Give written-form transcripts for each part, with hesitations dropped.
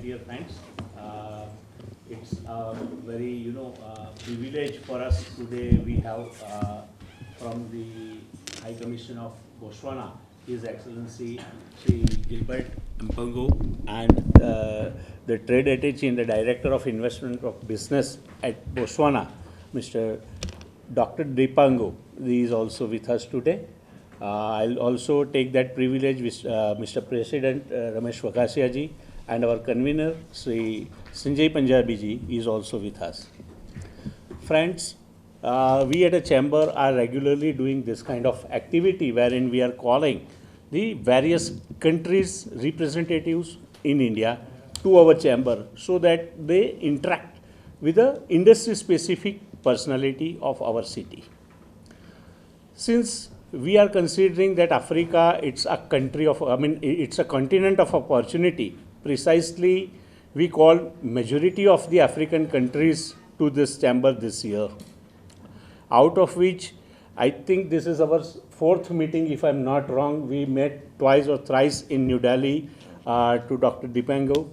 dear friends. It's a very, privilege for us today. We have from the High Commission of Botswana, His Excellency Sri Gilbert Mpango, and the Trade Attaché and the Director of Investment of Business at Botswana, Mr. Dr. Dipango. He is also with us today. I'll also take that privilege with Mr. President Ramesh Vagasia ji, and our convener Sri Sanjay Punjabi ji is also with us. Friends, we at a chamber are regularly doing this kind of activity wherein we are calling the various countries' representatives in India to our chamber so that they interact with the industry-specific personality of our city. Since we are considering that Africa, it's a country of, it's a continent of opportunity. Precisely, we call majority of the African countries to this chamber this year. Out of which, I think this is our fourth meeting, if I'm not wrong. We met twice or thrice in New Delhi to Dr. Dipango.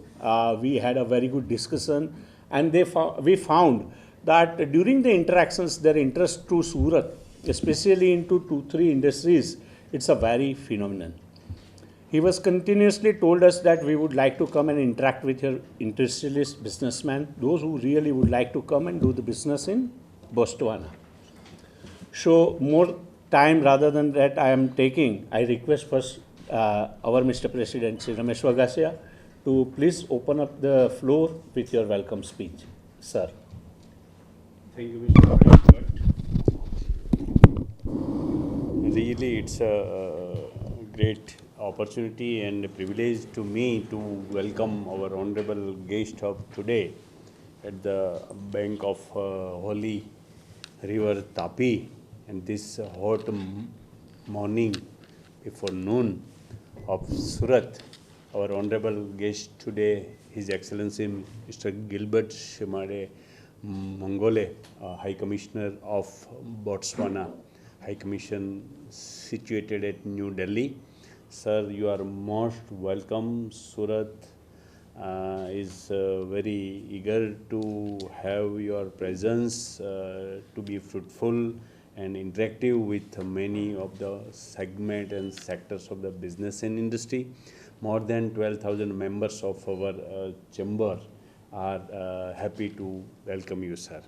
We had a very good discussion, and we found that during the interactions, their interest to Surat, especially into 2-3 industries, it's a very phenomenon. He was continuously told us that we would like to come and interact with your industrialist businessmen, those who really would like to come and do the business in Botswana. So more time rather than that I am taking, I request first our Mr. President, Sri Ramesh Vagasia, to please open up the floor with your welcome speech. Sir. Thank you, Mr. President. Really, it's a great opportunity and a privilege to me to welcome our honorable guest of today at the bank of Holy River Tapi, and this hot morning before noon of Surat. Our honorable guest today, His Excellency Mr. Gilbert Shimade Mangole, High Commissioner of Botswana, High Commission situated at New Delhi. Sir, you are most welcome. Surat is very eager to have your presence to be fruitful and interactive with many of the segment and sectors of the business and industry. More than 12,000 members of our chamber are happy to welcome you, sir.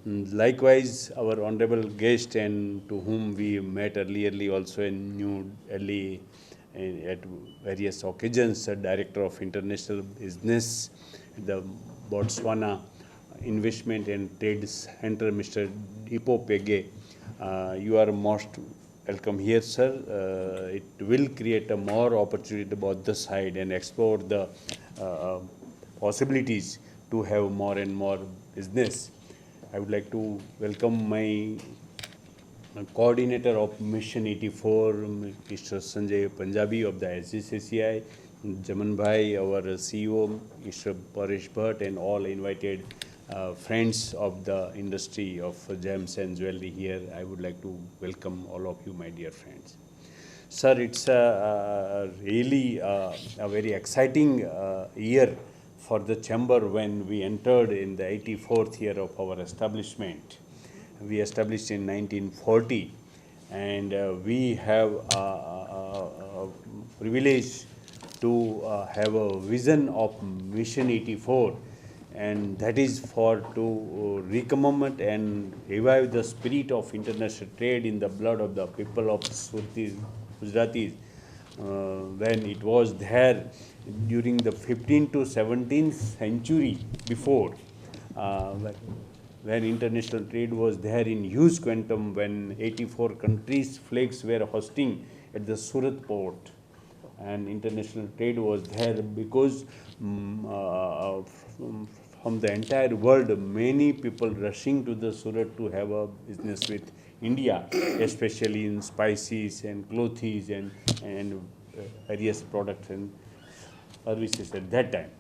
Likewise, our honorable guest, and to whom we met earlierly also in New Delhi at various occasions, Director of International Business, the Botswana Investment and Trade Center, Mr. Dipo Pege. You are most welcome here, sir. It will create a more opportunity to both the side and explore the possibilities to have more and more business. I would like to welcome my coordinator of Mission 84, Mr. Sanjay Punjabi of the SGCCI, Jaman Bhai, our CEO, Mr. Paresh Bhatt, and all invited friends of the industry of gems and jewelry here. I would like to welcome all of you, my dear friends. Sir, it's really a very exciting year for the chamber when we entered in the 84th year of our establishment. We established in 1940, and we have a privilege to have a vision of Mission 84, and that is for to recommend and revive the spirit of international trade in the blood of the people of Suratis, Gujaratis, when it was there during the 15th to 17th century before, when international trade was there in huge quantum, when 84 countries' flags were hosting at the Surat port, and international trade was there because from the entire world, many people rushing to the Surat to have a business with India, especially in spices and clothes and various products and services at that time.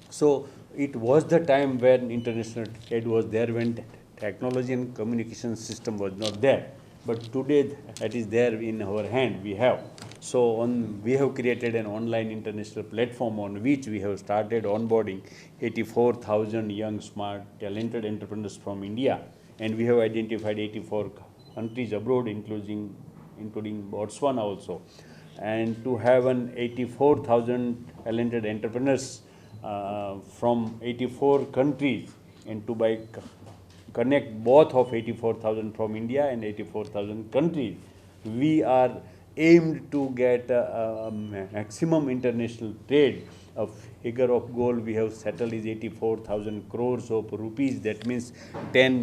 So it was the time when international trade was there, when technology and communication system was not there. but today that is there in our hand, we have. So we have created an online international platform on which we have started onboarding 84,000 young, smart, talented entrepreneurs from India, and we have identified 84 countries abroad, including Botswana also. And to have an 84,000 talented entrepreneurs from 84 countries, and to connect both of 84,000 from India and 84,000 countries, we are aimed to get a maximum international trade. A figure of goal we have settled is 84,000 crores of rupees. That means $10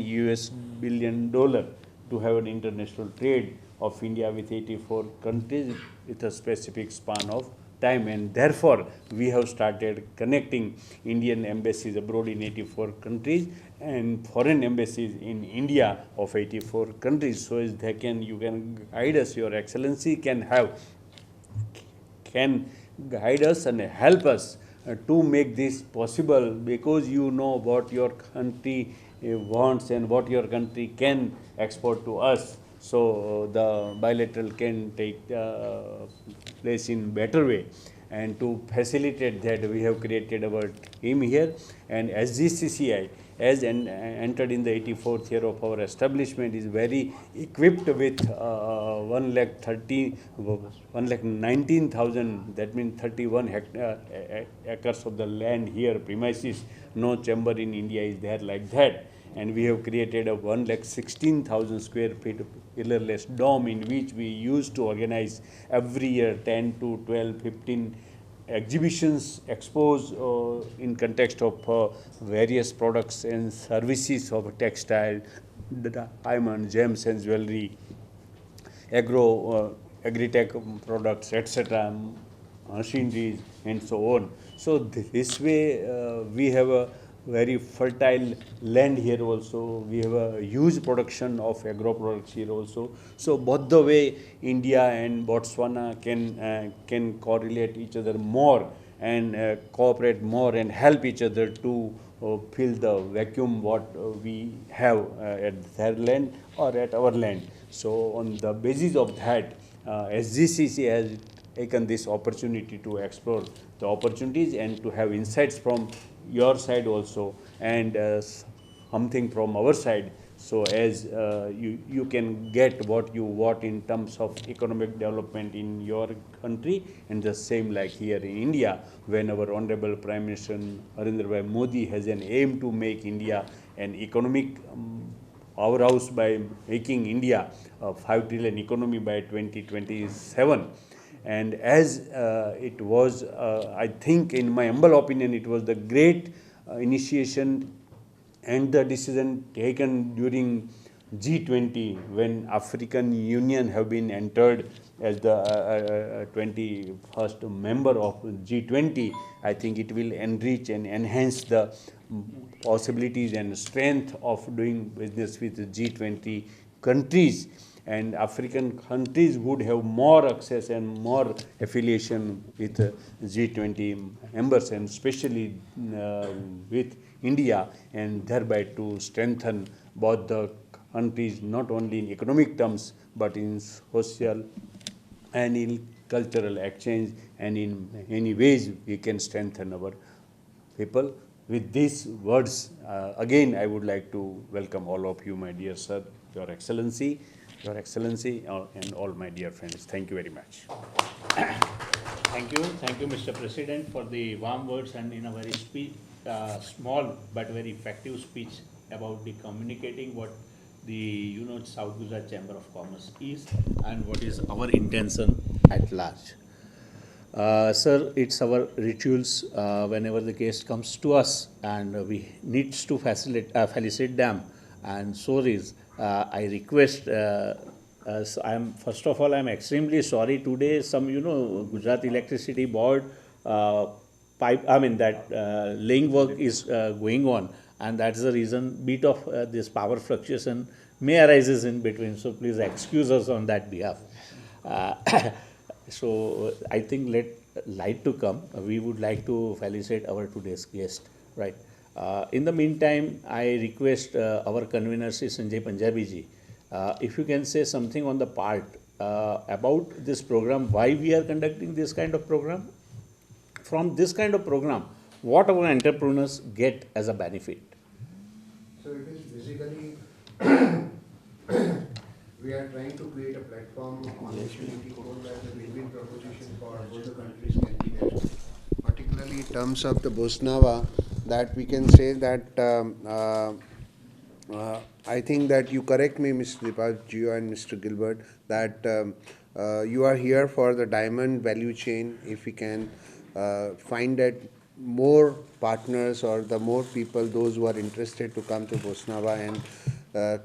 billion to have an international trade of India with 84 countries with a specific span of time, and therefore we have started connecting Indian embassies abroad in 84 countries and foreign embassies in India of 84 countries, so as you can guide us, Your Excellency can guide us and help us to make this possible, because you know what your country wants and what your country can export to us. So the bilateral can take place in better way, and to facilitate that we have created our team here, and SGCCI as entered in the 84th year of our establishment is very equipped with 1,19,000, that means 31 acres of the land here, premises. No chamber in India is there like that. And we have created a 1,16,000 square feet pillarless dome in which we used to organize every year 10 to 12, 15 exhibitions, expose in context of various products and services of textile, diamond, gems and jewellery, agri-tech products, etc., machineries and so on. So this way we have a very fertile land here also. We have a huge production of agro products here also. So both the way India and Botswana can correlate each other more and cooperate more and help each other to fill the vacuum what we have at their land or at our land. So on the basis of that, SGCC has taken this opportunity to explore the opportunities and to have insights from your side also, and something from our side, so as you can get what you want in terms of economic development in your country, and the same like here in India, when our Honorable Prime Minister Narendra Modi has an aim to make India an economic powerhouse by making India a 5 trillion economy by 2027. And as it was, I think in my humble opinion, it was the great initiation and the decision taken during G20, when African Union have been entered as the 21st member of G20. I think it will enrich and enhance the possibilities and strength of doing business with G20 countries. And African countries would have more access and more affiliation with G20 members, and especially with India, and thereby to strengthen both the countries not only in economic terms but in social and in cultural exchange, and in many ways we can strengthen our people. With these words, again I would like to welcome all of you, my dear sir, Your Excellency, and all my dear friends. Thank you very much. Thank you, Mr. President, for the warm words and in a very small but very effective speech about the communicating what the South Gujarat Chamber of Commerce is and what is our intention at large. Sir, it's our rituals whenever the guest comes to us and we needs to facilitate them, and so is I request. So first of all, I'm extremely sorry today. Some Gujarat Electricity Board laying work is going on, and that's the reason bit of this power fluctuation may arises in between. So please excuse us on that behalf. So I think let light to come. We would like to felicitate our today's guest, right? In the meantime, I request our convener, Sri Sanjay Punjabi ji, If you can say something on the part about this program, why we are conducting this kind of program? From this kind of program, what our entrepreneurs get as a benefit? So it is basically we are trying to create a platform on which unity code where the win-win proposition for both the countries can be there. Particularly in terms of the Botswana, that we can say that I think that you correct me, Mr. Dipajio and Mr. Gilbert, that you are here for the diamond value chain. If we can find that more partners or the more people, those who are interested to come to Botswana and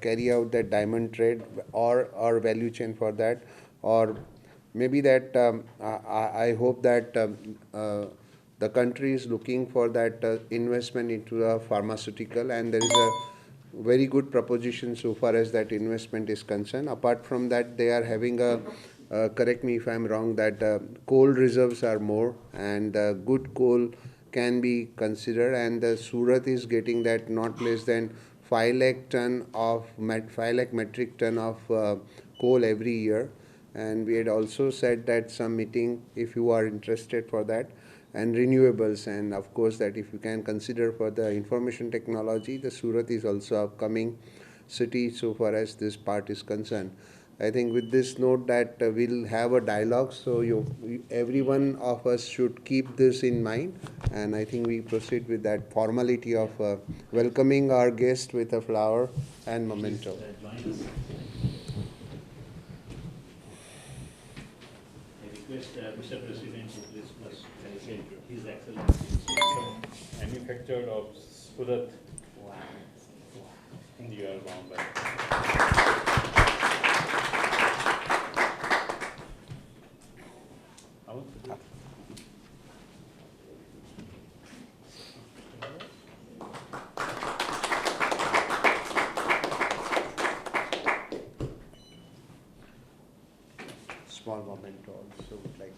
carry out that diamond trade or value chain for that, or maybe that I hope that the country is looking for that investment into the pharmaceutical, and there is a very good proposition so far as that investment is concerned. Apart from that, they are having a correct me if I'm wrong, that coal reserves are more, and good coal can be considered, and Surat is getting that not less than 5 lakh metric ton of coal every year. And we had also said that some meeting, if you are interested for that, and renewables, and of course that if you can consider for the information technology, the Surat is also a upcoming city so far as this part is concerned. I think with this note that we'll have a dialogue, so every one of us should keep this in mind, and I think we proceed with that formality of welcoming our guest with a flower and memento. Request Mr. President to please first present His Excellency. Manufactured of Surat, Wow. you are Bombay. Small memento also would like.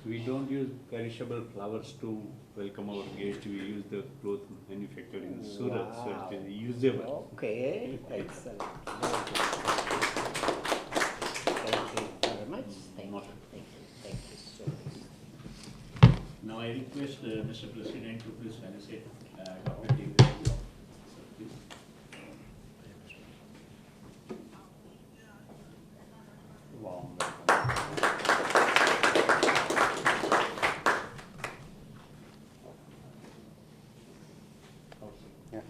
We don't use perishable flowers to welcome our guest. We use the cloth manufactured in Surat, so it is usable. Okay, excellent. Thank you very much. Thank you so much. Now I request Mr. President to please felicitate Dr. Jewellery. So please. Warm Yeah.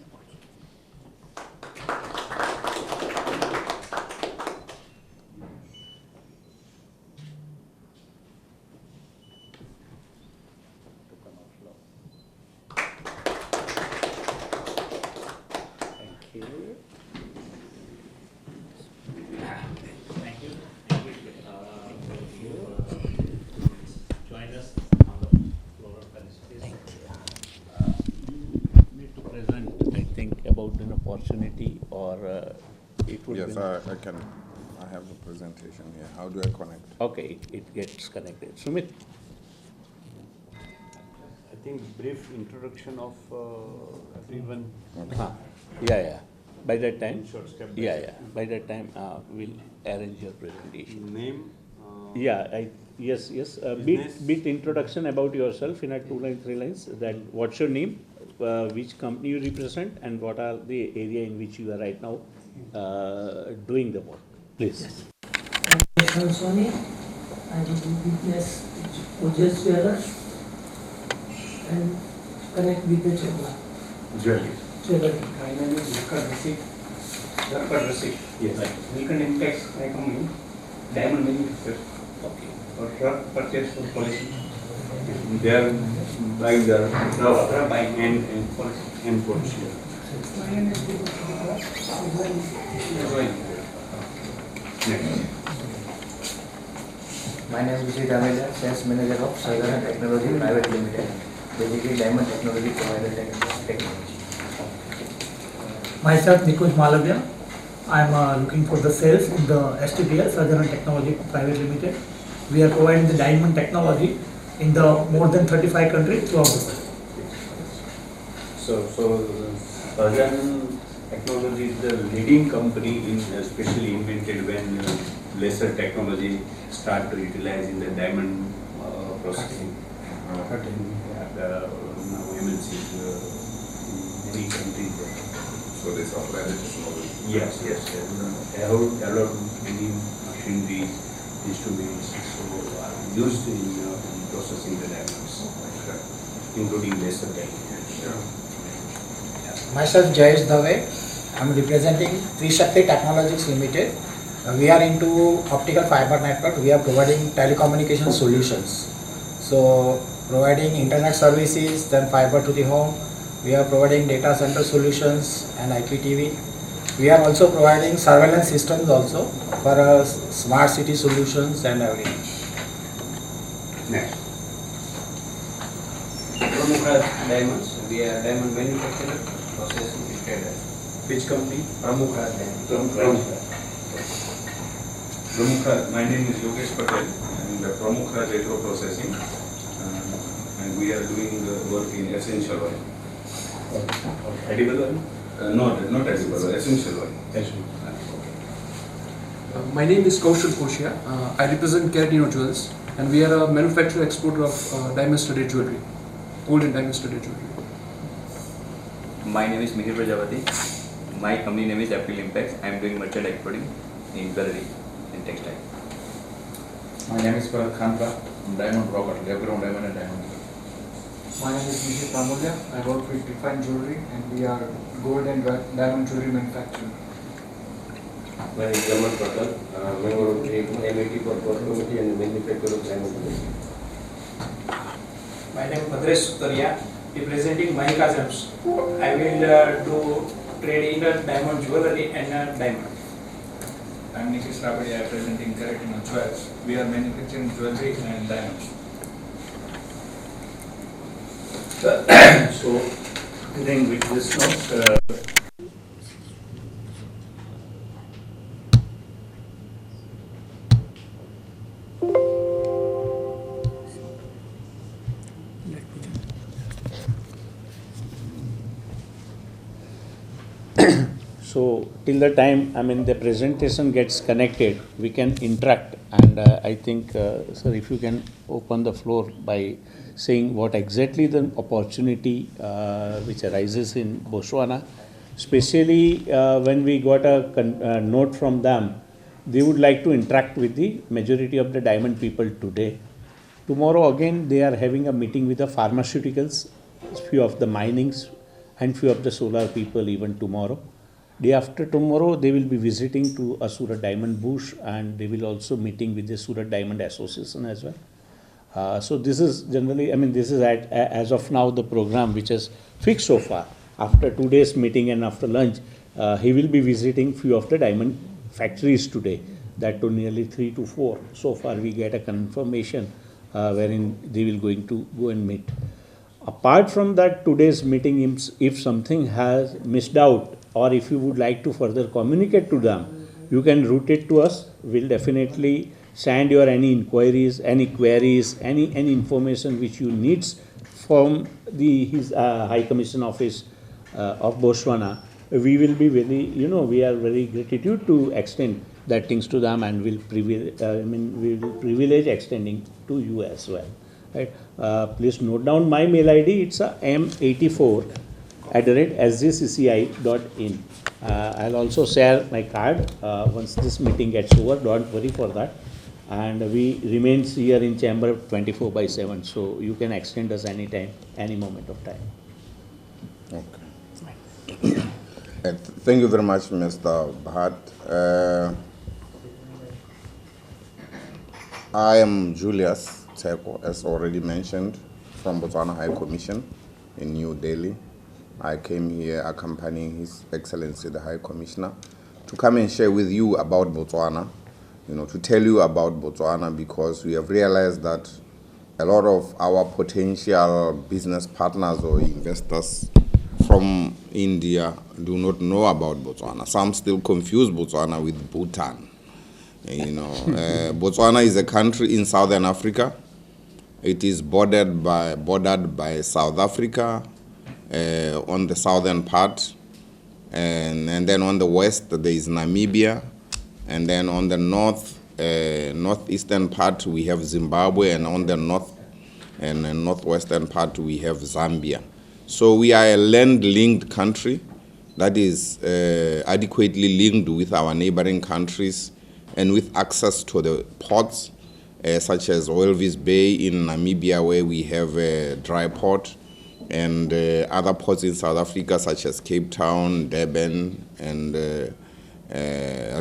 Thank you. Thank you. Join us on the floor of felicitation. You need to present, I think, about an opportunity, or it would Yes, be. I have a presentation here. How do I connect? Okay, it gets connected. Sumit? I think brief introduction of everyone. Huh. Yeah. By that time, Short step by yeah. step. By that time, we'll arrange your presentation. Name. Yeah, yes. Business. Bit introduction about yourself in a 2 line, 3 lines. That what's your name, which company you represent, and what are the area in which you are right now doing the work. Please. I'm Sony. I do business with Oj's Jewelers and connect with the Jewellery. jewelry. My name is Dkd. Yes. Milton Impacts, my company, diamond manufacturer, Okay. for truck purchase for policy. They are buying the Rubber buying and policy. and policy. My name is Dipajio. My name is Vijay, Sales Manager of Southern Technology Private Limited, basically diamond technology provider technology. Myself, Nikush Malavya. I'm looking for the sales in the STPL, Southern Technology Private Limited. We are providing the diamond technology in the more than 35 countries throughout the world. So Southern Technology is the leading company in especially invented when lesser technology start to utilize in the diamond processing. Now MNCs in many countries. So they supply the technology. Yes. Allowed many machineries, instruments, so are used in processing the diamonds, including laser technology. Myself Jayesh Dave. I'm representing Trishakti Technologies Limited. We are into optical fiber network. We are providing telecommunication solutions. So providing internet services, then fiber to the home. We are providing data center solutions and IPTV. We are also providing surveillance systems also for smart city solutions and everything. Next. Pramukha Diamonds. We are diamond manufacturer, processing trader. Which company? Pramukha Diamonds. Pramukha, my name is Yogesh Patel and Pramukha Retro Processing and we are doing work in essential oil. Edible oil? Not edible oil, essential oil. My name is Kaushal Koshia. I represent Caradino Jewels and we are a manufacturer exporter of diamond studded jewelry, gold and diamond studded jewelry. My name is Mihir Prajapati. My company name is April Impacts. I am doing merchant exporting in jewelry and textile. My name is Parag Khanka. I'm diamond broker, Webground Diamond and Diamond. My name is Nishit Pramulya. I work with Define Jewellery and we are gold and diamond jewelry manufacturer. My name is Jamal Patel. Member of the MAT for Committee and Manufacturer of Diamond Jewellery. My name is Bhadresh Sutaria, representing Mahika Gems. I will do trade in diamond jewelry and diamond. I am Nikish Rabadi. I am representing Caradino Jewels. We are manufacturing jewelry and diamonds. So, I think with this note, so till the time the presentation gets connected, we can interact, and I think sir, if you can open the floor by saying what exactly the opportunity which arises in Botswana, especially when we got a note from them, they would like to interact with the majority of the diamond people today. Tomorrow again they are having a meeting with the pharmaceuticals, few of the minings and few of the solar people even tomorrow. Day after tomorrow they will be visiting to a Surat Diamond Bush, and they will also meeting with the Surat Diamond Association as well. So this is generally, this is as of now the program which is fixed so far. After 2 days meeting and after lunch, he will be visiting few of the diamond factories today, that to nearly 3 to 4. So far we get a confirmation wherein they will going to go and meet. Apart from that, today's meeting, if something has missed out or if you would like to further communicate to them, you can route it to us. We'll definitely send your any inquiries, any queries, any information which you need from his High Commission Office of Botswana. We will be very, we are very gratitude to extend that things to them, and we will privilege extending to you as well. Right? Please note down my mail ID. It's m84@sgcci.in. I'll also share my card once this meeting gets over. Don't worry for that. And we remain here in chamber 24/7, so you can extend us anytime, any moment of time. Okay. Thank you very much, Mr. Bhatt. I am Julius Teko, as already mentioned, from Botswana High Commission in New Delhi. I came here accompanying His Excellency the High Commissioner to come and share with you about Botswana, to tell you about Botswana, because we have realized that a lot of our potential business partners or investors from India do not know about Botswana. Some still confuse Botswana with Bhutan. Botswana is a country in Southern Africa. It is bordered by South Africa on the southern part, and then on the west there is Namibia, and then on the northeastern part we have Zimbabwe, and on the north and northwestern part we have Zambia. So we are a land-linked country that is adequately linked with our neighboring countries and with access to the ports such as Walvis Bay in Namibia, where we have a dry port, and other ports in South Africa such as Cape Town, Durban, and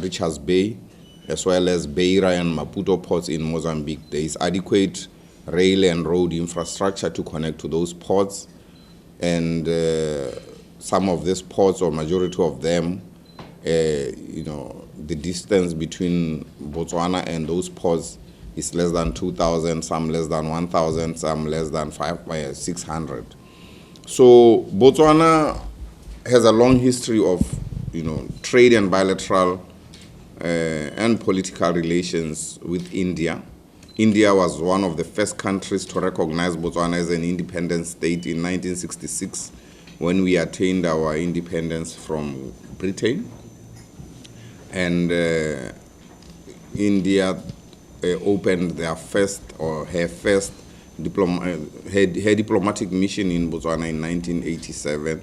Richards Bay, as well as Beira and Maputo ports in Mozambique. There is adequate rail and road infrastructure to connect to those ports, and some of these ports, or majority of them, the distance between Botswana and those ports is less than 2,000, some less than 1,000, some less than 600. So Botswana has a long history of, trade and bilateral and political relations with India. India was one of the first countries to recognize Botswana as an independent state in 1966 when we attained our independence from Britain. And India opened their first, or her first, her diplomatic mission in Botswana in 1987.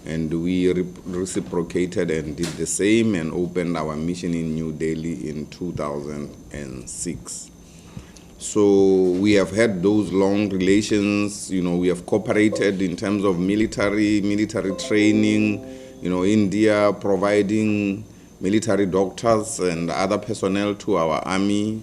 And we reciprocated and did the same and opened our mission in New Delhi in 2006. So we have had those long relations. We have cooperated in terms of military training, India providing military doctors and other personnel to our army,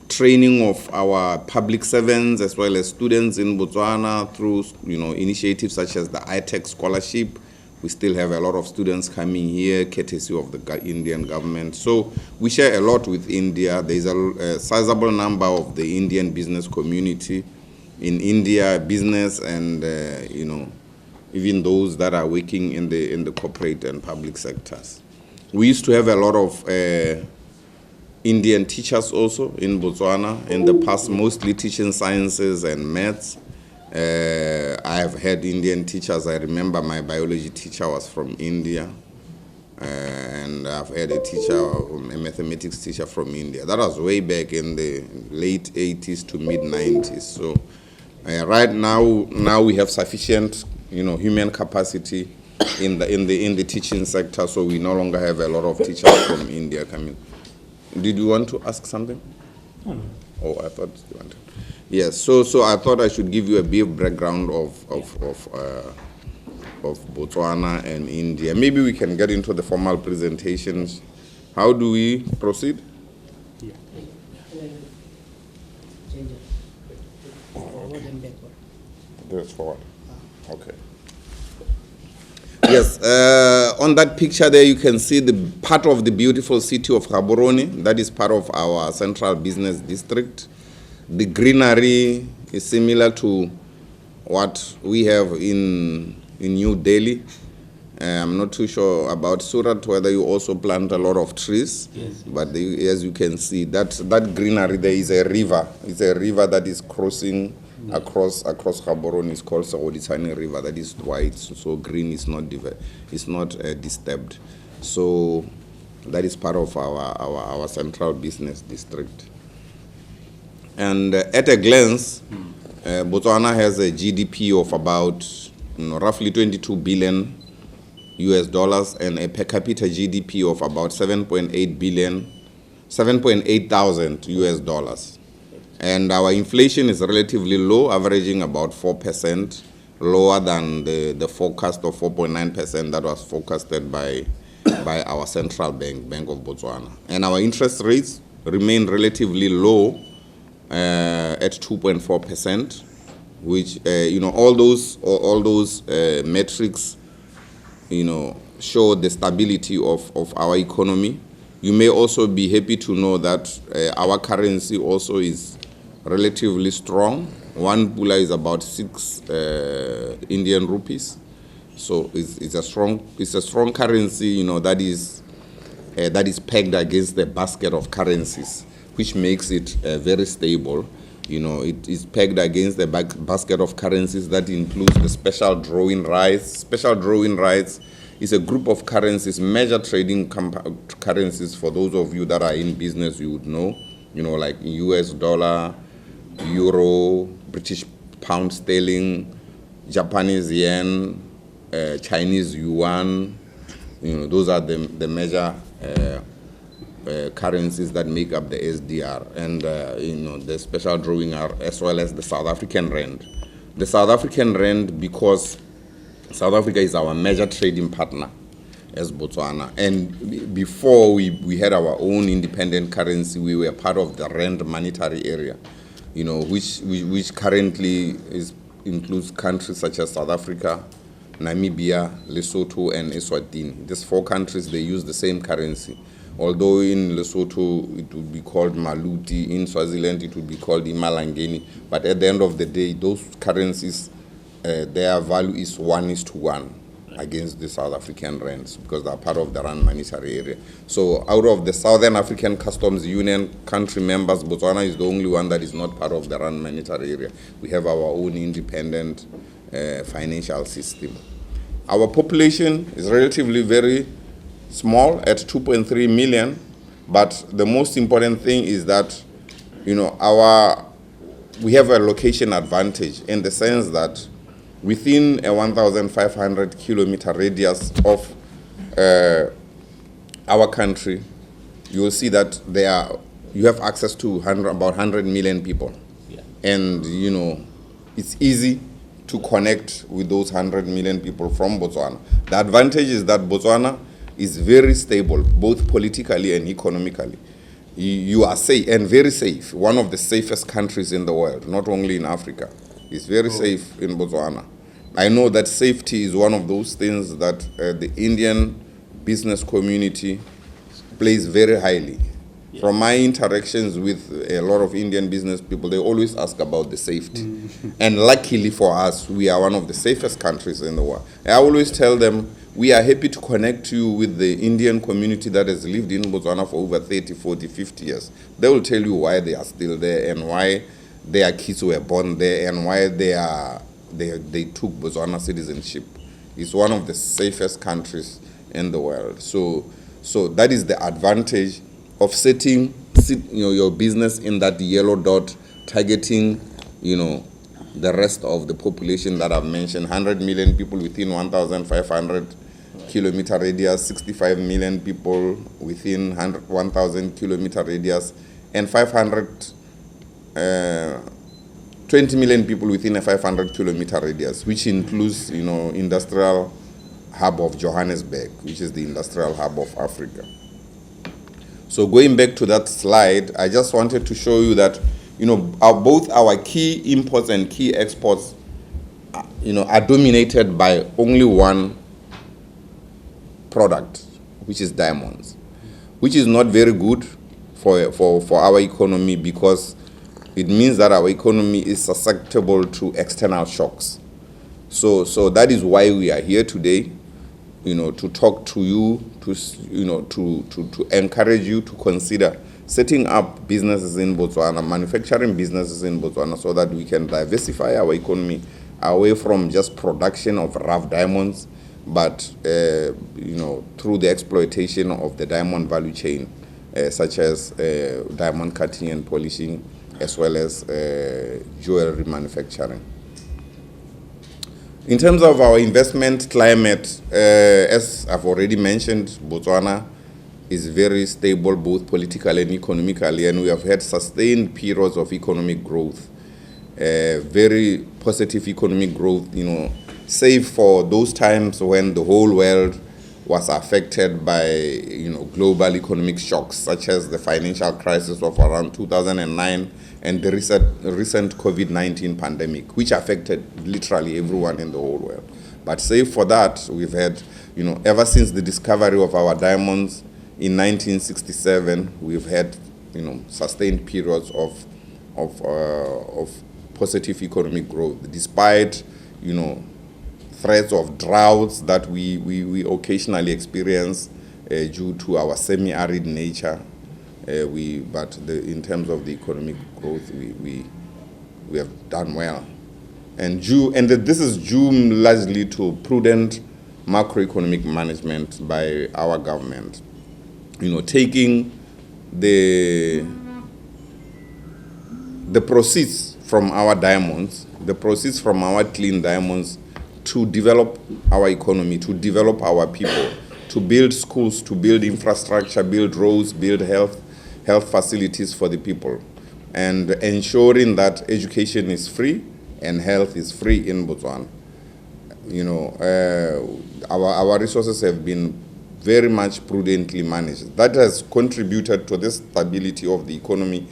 training of our public servants as well as students in Botswana through, initiatives such as the iTech scholarship. We still have a lot of students coming here, courtesy of the Indian government. So we share a lot with India. There is a sizable number of the Indian business community in India, business and, even those that are working in the corporate and public sectors. We used to have a lot of Indian teachers also in Botswana in the past, mostly teaching sciences and maths. I have had Indian teachers. I remember my biology teacher was from India, and I've had a mathematics teacher from India. That was way back in the late 80s to mid 90s. So right now we have sufficient, human capacity in the teaching sector. So we no longer have a lot of teachers from India coming. Did you want to ask something? No. Oh, I thought you wanted. Yes. So I thought I should give you a brief background of Botswana and India. Maybe we can get into the formal presentations. How do we proceed? Yeah. Forward and backward. That's forward. Okay. Yes, on that picture there you can see the part of the beautiful city of Gaborone. That is part of our central business district. The greenery is similar to what we have in New Delhi. I'm not too sure about Surat, whether you also plant a lot of trees. Yes. But as you can see, that greenery there is a river. It's a river that is crossing across Gaborone. It's called Sagoditsani River. That is why it's so green. It's not disturbed. So that is part of our central business district. And at a glance, Botswana has a GDP of about roughly 22 billion US dollars and a per capita GDP of about 7.8 thousand US dollars. And our inflation is relatively low, averaging about 4%, lower than the forecast of 4.9% that was forecasted by our central Bank of Botswana. And our interest rates remain relatively low at 2.4%, which all those metrics show the stability of our economy. You may also be happy to know that our currency also is relatively strong. One pula is about 6 Indian rupees, so it's a strong currency. That is pegged against the basket of currencies, which makes it very stable. You know, it is pegged against a basket of currencies that includes the special drawing rights. Special drawing rights is a group of currencies, major trading currencies. For those of you that are in business, you would know, you know, like US dollar, euro, British pound sterling, Japanese yen, Chinese yuan. You know, those are the major currencies that make up the SDR, and you know, the special drawing are as well as the South African rand. The South African rand, because South Africa is our major trading partner as Botswana, and before we had our own independent currency, we were part of the rand monetary area, you know, which currently includes countries such as South Africa, Namibia, Lesotho, and Eswatini. These 4 countries, they use the same currency. Although in Lesotho it would be called Maluti, in Swaziland it would be called Imalangeni, but at the end of the day, those currencies, their value is 1:1 against the South African rands, because they are part of the rand monetary area. So out of the Southern African Customs Union country members, Botswana is the only one that is not part of the rand monetary area. We have our own independent financial system. Our population is relatively very small at 2.3 million, but the most important thing is that, you know, we have a location advantage in the sense that within a 1,500 kilometer radius of our country, you will see that you have access to about 100 million people. Yeah. And, you know, it's easy to connect with those 100 million people from Botswana. The advantage is that Botswana is very stable, both politically and economically. You are safe, and very safe. One of the safest countries in the world, not only in Africa. It's very safe in Botswana. I know that safety is one of those things that the Indian business community plays very highly. Yeah. From my interactions with a lot of Indian business people, they always ask about the safety. And luckily for us, we are one of the safest countries in the world. I always tell them, we are happy to connect you with the Indian community that has lived in Botswana for over 30, 40, 50 years. They will tell you why they are still there and why their kids were born there and why they took Botswana citizenship. It's one of the safest countries in the world. So that is the advantage of setting your business in that yellow dot, targeting, you know, the rest of the population that I've mentioned, 100 million people within 1,500 kilometer radius, 65 million people within 1,000 kilometer radius, and 20 million people within a 500 kilometer radius, which includes, you know, industrial hub of Johannesburg, which is the industrial hub of Africa. So going back to that slide, I just wanted to show you that, you know, both our key imports and key exports, you know, are dominated by only one product, which is diamonds, which is not very good for our economy, because it means that our economy is susceptible to external shocks. So that is why we are here today, you know, to talk to you, to encourage you to consider setting up businesses in Botswana, manufacturing businesses in Botswana, so that we can diversify our economy away from just production of rough diamonds, but you know, through the exploitation of the diamond value chain, such as diamond cutting and polishing, as well as jewelry manufacturing. In terms of our investment climate, as I've already mentioned, Botswana is very stable both politically and economically, and we have had sustained periods of economic growth, very positive economic growth, you know, save for those times when the whole world was affected by, you know, global economic shocks, such as the financial crisis of around 2009 and the recent COVID-19 pandemic, which affected literally everyone in the whole world. But save for that, we've had, you know, ever since the discovery of our diamonds in 1967, we've had, you know, sustained periods of positive economic growth, despite, you know, threats of droughts that we occasionally experience due to our semi-arid nature. In terms of the economic growth, we we have done well. And this is due largely to prudent macroeconomic management by our government. Taking the proceeds from our diamonds, the proceeds from our clean diamonds, to develop our economy, to develop our people, to build schools, to build infrastructure, build roads, build health facilities for the people, and ensuring that education is free and health is free in Botswana. Our resources have been very much prudently managed. That has contributed to the stability of the economy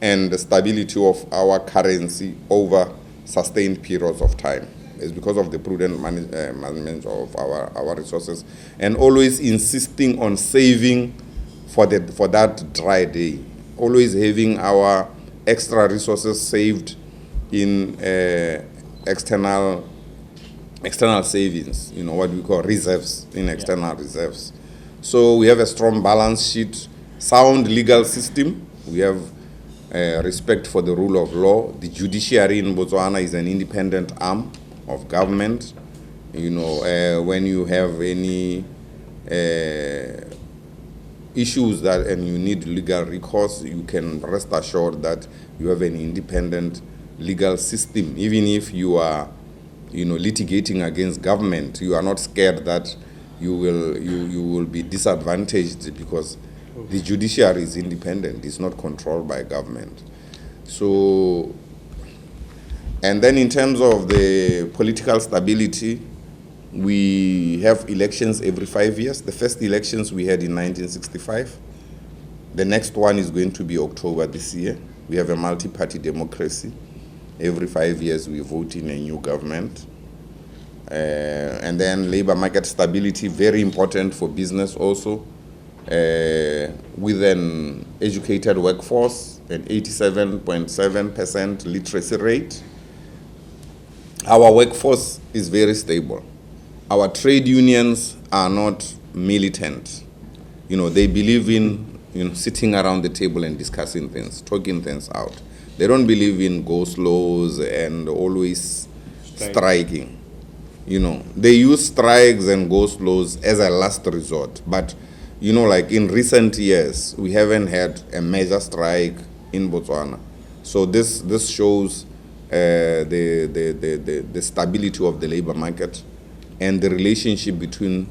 and the stability of our currency over sustained periods of time. It's because of the prudent management of our resources, and always insisting on saving for that dry day, always having our extra resources saved in external savings, what we call reserves, in external reserves. So we have a strong balance sheet, sound legal system. We have respect for the rule of law. The judiciary in Botswana is an independent arm of government. When you have any issues and you need legal recourse, you can rest assured that you have an independent legal system. Even if you are litigating against government, you are not scared that you will be disadvantaged, because the judiciary is independent, it's not controlled by government. So, and then in terms of the political stability, we have elections every 5 years. The first elections we had in 1965. The next one is going to be October this year. We have a multi-party democracy. Every 5 years we vote in a new government. And then labor market stability, very important for business also. With an educated workforce, an 87.7% literacy rate. Our workforce is very stable. Our trade unions are not militant. They believe in sitting around the table and discussing things, talking things out. They don't believe in go-slows and always striking. They use strikes and go-slows as a last resort. But, like in recent years, we haven't had a major strike in Botswana. So this shows the stability of the labor market and the relationship between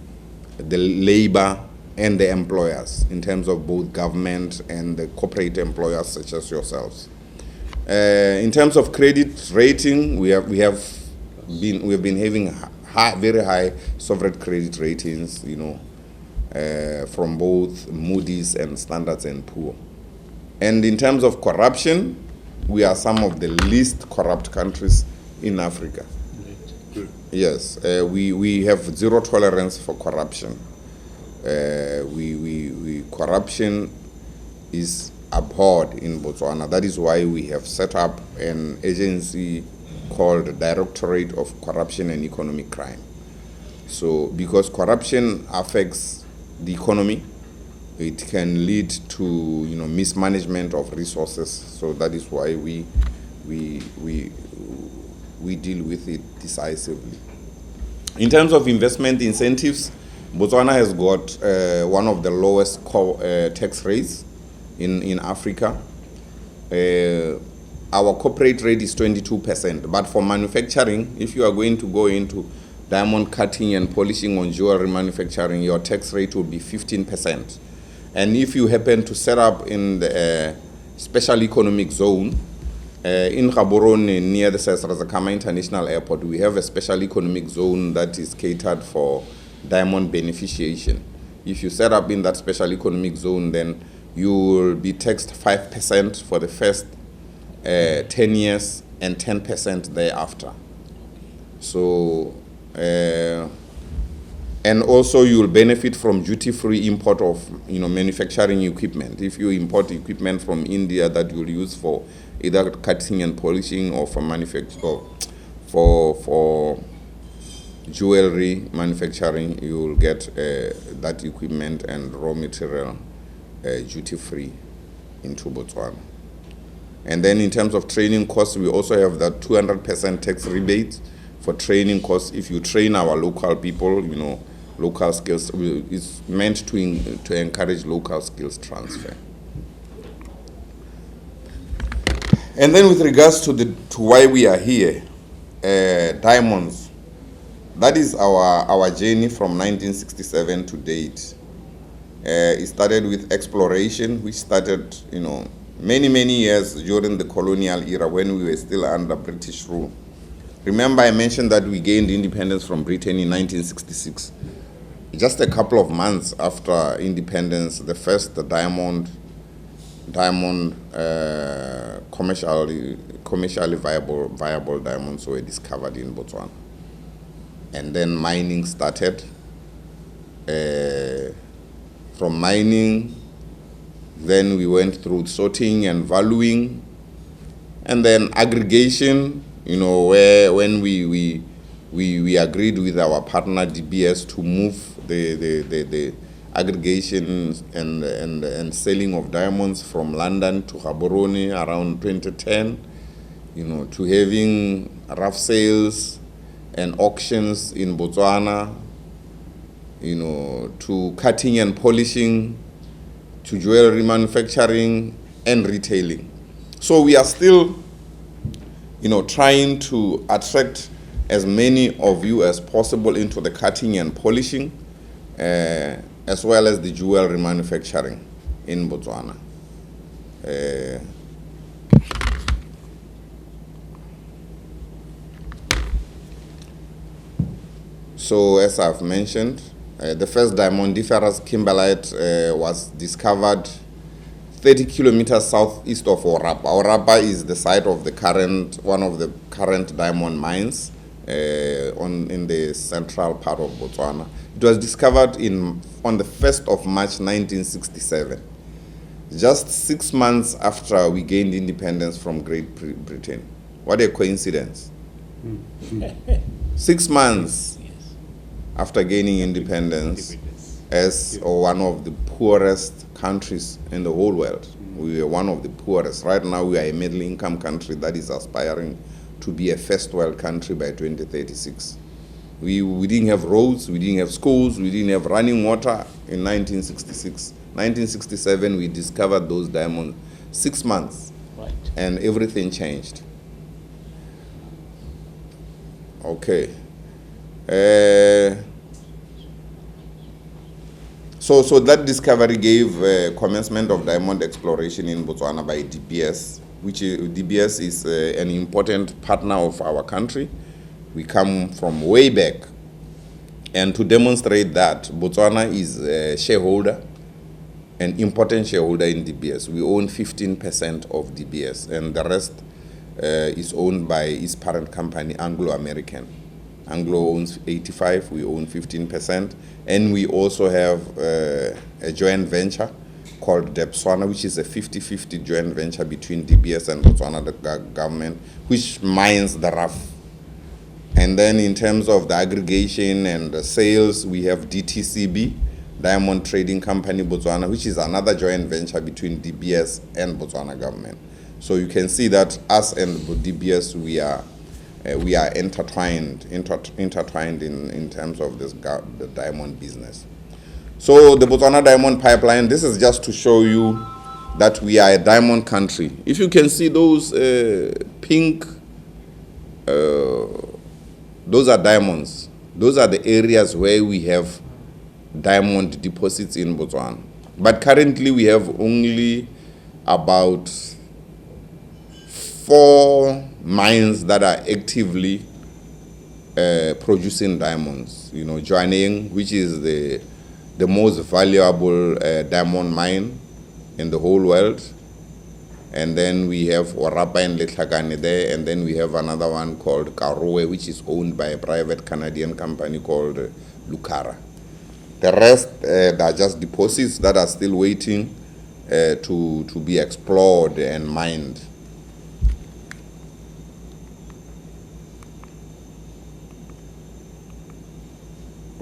the labor and the employers in terms of both government and the corporate employers such as yourselves. In terms of credit rating, we have been having very high sovereign credit ratings, from both Moody's and Standard & Poor's. And in terms of corruption, we are some of the least corrupt countries in Africa. Yes, we have zero tolerance for corruption. Corruption is abhorred in Botswana. That is why we have set up an agency called Directorate of Corruption and Economic Crime. So, because corruption affects the economy, it can lead to mismanagement of resources. So that is why we deal with it decisively. In terms of investment incentives, Botswana has got one of the lowest tax rates in Africa. Our corporate rate is 22%, but for manufacturing, if you are going to go into diamond cutting and polishing on jewelry manufacturing, your tax rate will be 15%. And if you happen to set up in the special economic zone, in Gaborone, near the Sesrazakama International Airport, we have a special economic zone that is catered for diamond beneficiation. If you set up in that special economic zone, then you will be taxed 5% for the first 10 years and 10% thereafter. So, and also you will benefit from duty-free import of manufacturing equipment. If you import equipment from India that you will use for either cutting and polishing or for manufacture for jewelry manufacturing, you will get that equipment and raw material duty-free into Botswana. And then in terms of training costs, we also have that 200% tax rebate for training costs. If you train our local people, you know, local skills, it's meant to encourage local skills transfer. And then with regards to why we are here, diamonds, that is our journey from 1967 to date. It started with exploration, which started, you know, many years during the colonial era when we were still under British rule. Remember, I mentioned that we gained independence from Britain in 1966. Just a couple of months after independence, the first diamond commercially viable diamonds were discovered in Botswana. And then mining started. From mining, then we went through sorting and valuing, and then aggregation, you know, where when we agreed with our partner DBS to move the aggregation and selling of diamonds from London to Gaborone around 2010, you know, to having rough sales and auctions in Botswana, you know, to cutting and polishing, to jewelry manufacturing and retailing. So we are still, you know, trying to attract as many of you as possible into the cutting and polishing, as well as the jewelry manufacturing in Botswana. So as I've mentioned, the first diamondiferous kimberlite was discovered 30 kilometers southeast of Orapa. Orapa is the site of one of the current diamond mines in the central part of Botswana. It was discovered on the 1st of March 1967, just 6 months after we gained independence from Great Britain. What a coincidence. 6 months after gaining independence as one of the poorest countries in the whole world. We were one of the poorest. Right now we are a middle income country that is aspiring to be a first world country by 2036. We didn't have roads, we didn't have schools, we didn't have running water in 1966. 1967 we discovered those diamonds. 6 months, right, and everything changed. Okay. So that discovery gave commencement of diamond exploration in Botswana by DBS, which DBS is an important partner of our country. We come from way back. And to demonstrate that, Botswana is a shareholder, an important shareholder in DBS. We own 15% of DBS, and the rest is owned by its parent company, Anglo-American. Anglo owns 85%, we own 15%, and we also have a joint venture called Botswana, which is a 50-50 joint venture between DBS and Botswana, the government, which mines the rough. And then in terms of the aggregation and the sales, we have DTCB, Diamond Trading Company Botswana, which is another joint venture between DBS and Botswana government. So you can see that us and DBS, we are intertwined in terms of the diamond business. So the Botswana Diamond Pipeline, this is just to show you that we are a diamond country. If you can see those pink, those are diamonds. Those are the areas where we have diamond deposits in Botswana. But currently we have only about 4 mines that are actively producing diamonds. You know, Jwaneng, which is the most valuable diamond mine in the whole world. And then we have Orapa and Letlhakane there, and then we have another one called Karoo, which is owned by a private Canadian company called Lucara. The rest are just deposits that are still waiting to be explored and mined.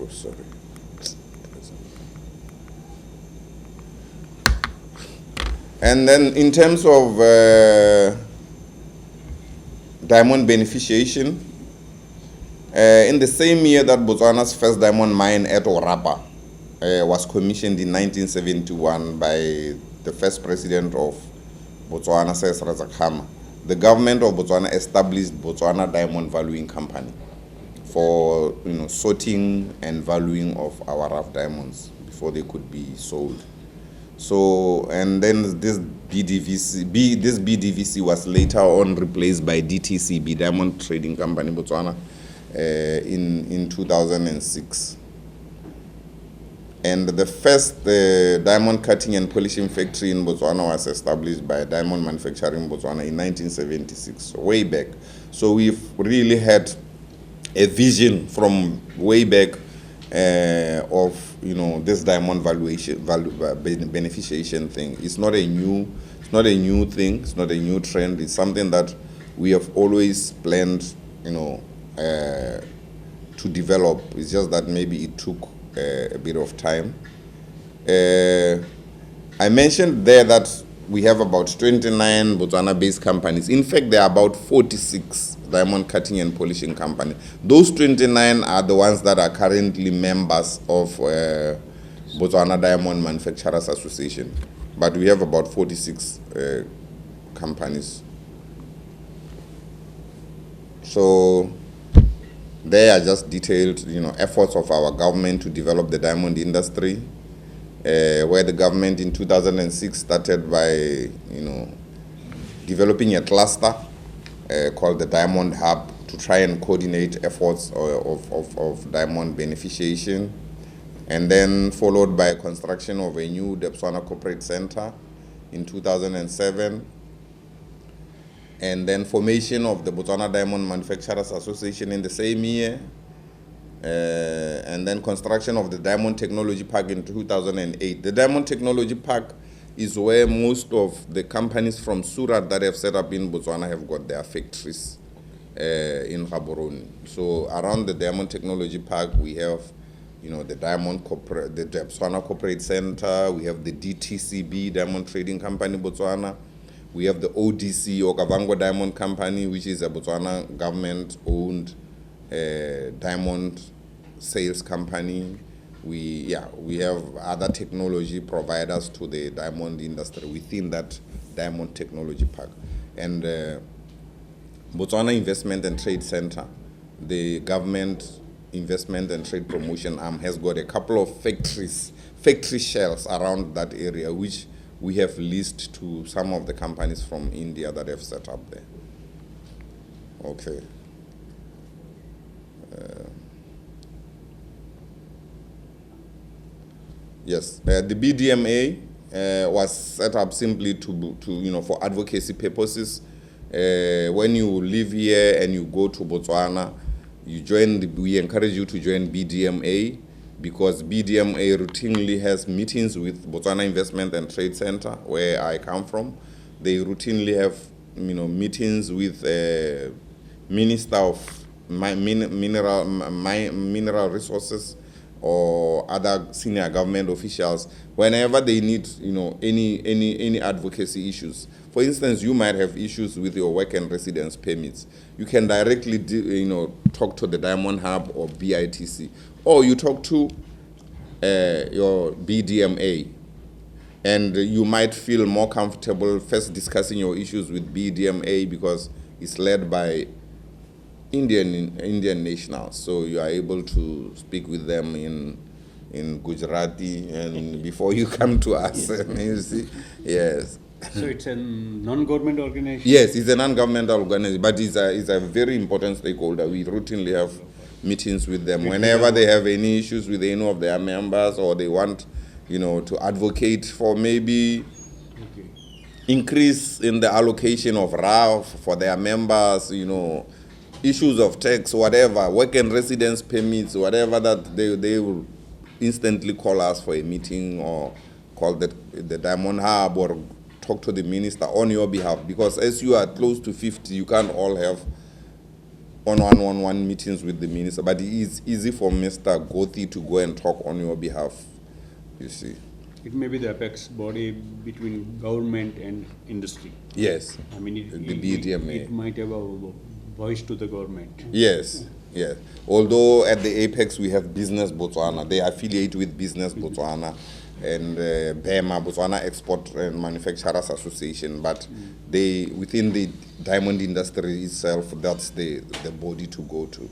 Oh, sorry. And then in terms of diamond beneficiation, in the same year that Botswana's first diamond mine at Orapa was commissioned in 1971 by the first president of Botswana, Sir Razakama, the government of Botswana established Botswana Diamond Valuing Company for sorting and valuing of our rough diamonds before they could be sold. So, and then this BDVC was later on replaced by DTCB, Diamond Trading Company Botswana, in 2006. And the first diamond cutting and polishing factory in Botswana was established by Diamond Manufacturing Botswana in 1976, way back. So we've really had a vision from way back of this diamond beneficiation thing. It's not a new thing. It's not a new trend. It's something that we have always planned, to develop. It's just that maybe it took a bit of time. I mentioned there that we have about 29 Botswana-based companies. In fact, there are about 46 diamond cutting and polishing companies. Those 29 are the ones that are currently members of Botswana Diamond Manufacturers Association. But we have about 46 companies. So they are just detailed, efforts of our government to develop the diamond industry, where the government in 2006 started by, developing a cluster called the Diamond Hub to try and coordinate efforts of diamond beneficiation, and then followed by construction of a new Botswana Corporate Center in 2007, and then formation of the Botswana Diamond Manufacturers Association in the same year, and then construction of the Diamond Technology Park in 2008. The Diamond Technology Park is where most of the companies from Surat that have set up in Botswana have got their factories in Gaborone. So around the Diamond Technology Park, we have the the Botswana Corporate Center, we have the DTCB, Diamond Trading Company Botswana, we have the ODC, Okavango Diamond Company, which is a Botswana government-owned diamond sales company. We have other technology providers to the diamond industry within that Diamond Technology Park. And Botswana Investment and Trade Center, the government investment and trade promotion arm, has got a couple of factory shells around that area, which we have leased to some of the companies from India that have set up there. Okay. Yes, the BDMA was set up simply to for advocacy purposes. When you live here and you go to Botswana, we encourage you to join BDMA, because BDMA routinely has meetings with Botswana Investment and Trade Center, where I come from. They routinely have meetings with Minister of Mineral Resources or other senior government officials whenever they need any advocacy issues. For instance, you might have issues with your work and residence permits. You can directly talk to the Diamond Hub or BITC, or you talk to your BDMA, and you might feel more comfortable first discussing your issues with BDMA because it's led by Indian nationals, so you are able to speak with them in Gujarati, and before you come to us, you see, yes. So it's a non-government organization? Yes, it's a non-governmental organization, but it's a very important stakeholder. We routinely have meetings with them whenever they have any issues with any of their members, or they want, to advocate for maybe increase in the allocation of RAF for their members, issues of tax, whatever, work and residence permits, whatever, that they will instantly call us for a meeting, or call the Diamond Hub, or talk to the minister on your behalf, because as you are close to 50, you can't all have one-on-one meetings with the minister, but it is easy for Mr. Gothi to go and talk on your behalf, you see. It may be the apex body between government and industry. Yes. I mean, The BDMA. it might have a voice to the government. Yes, yes. Although at the apex we have Business Botswana, they affiliate with Business Botswana and BEMA, Botswana Export and Manufacturers Association, but they, within the diamond industry itself, that's the body to go to.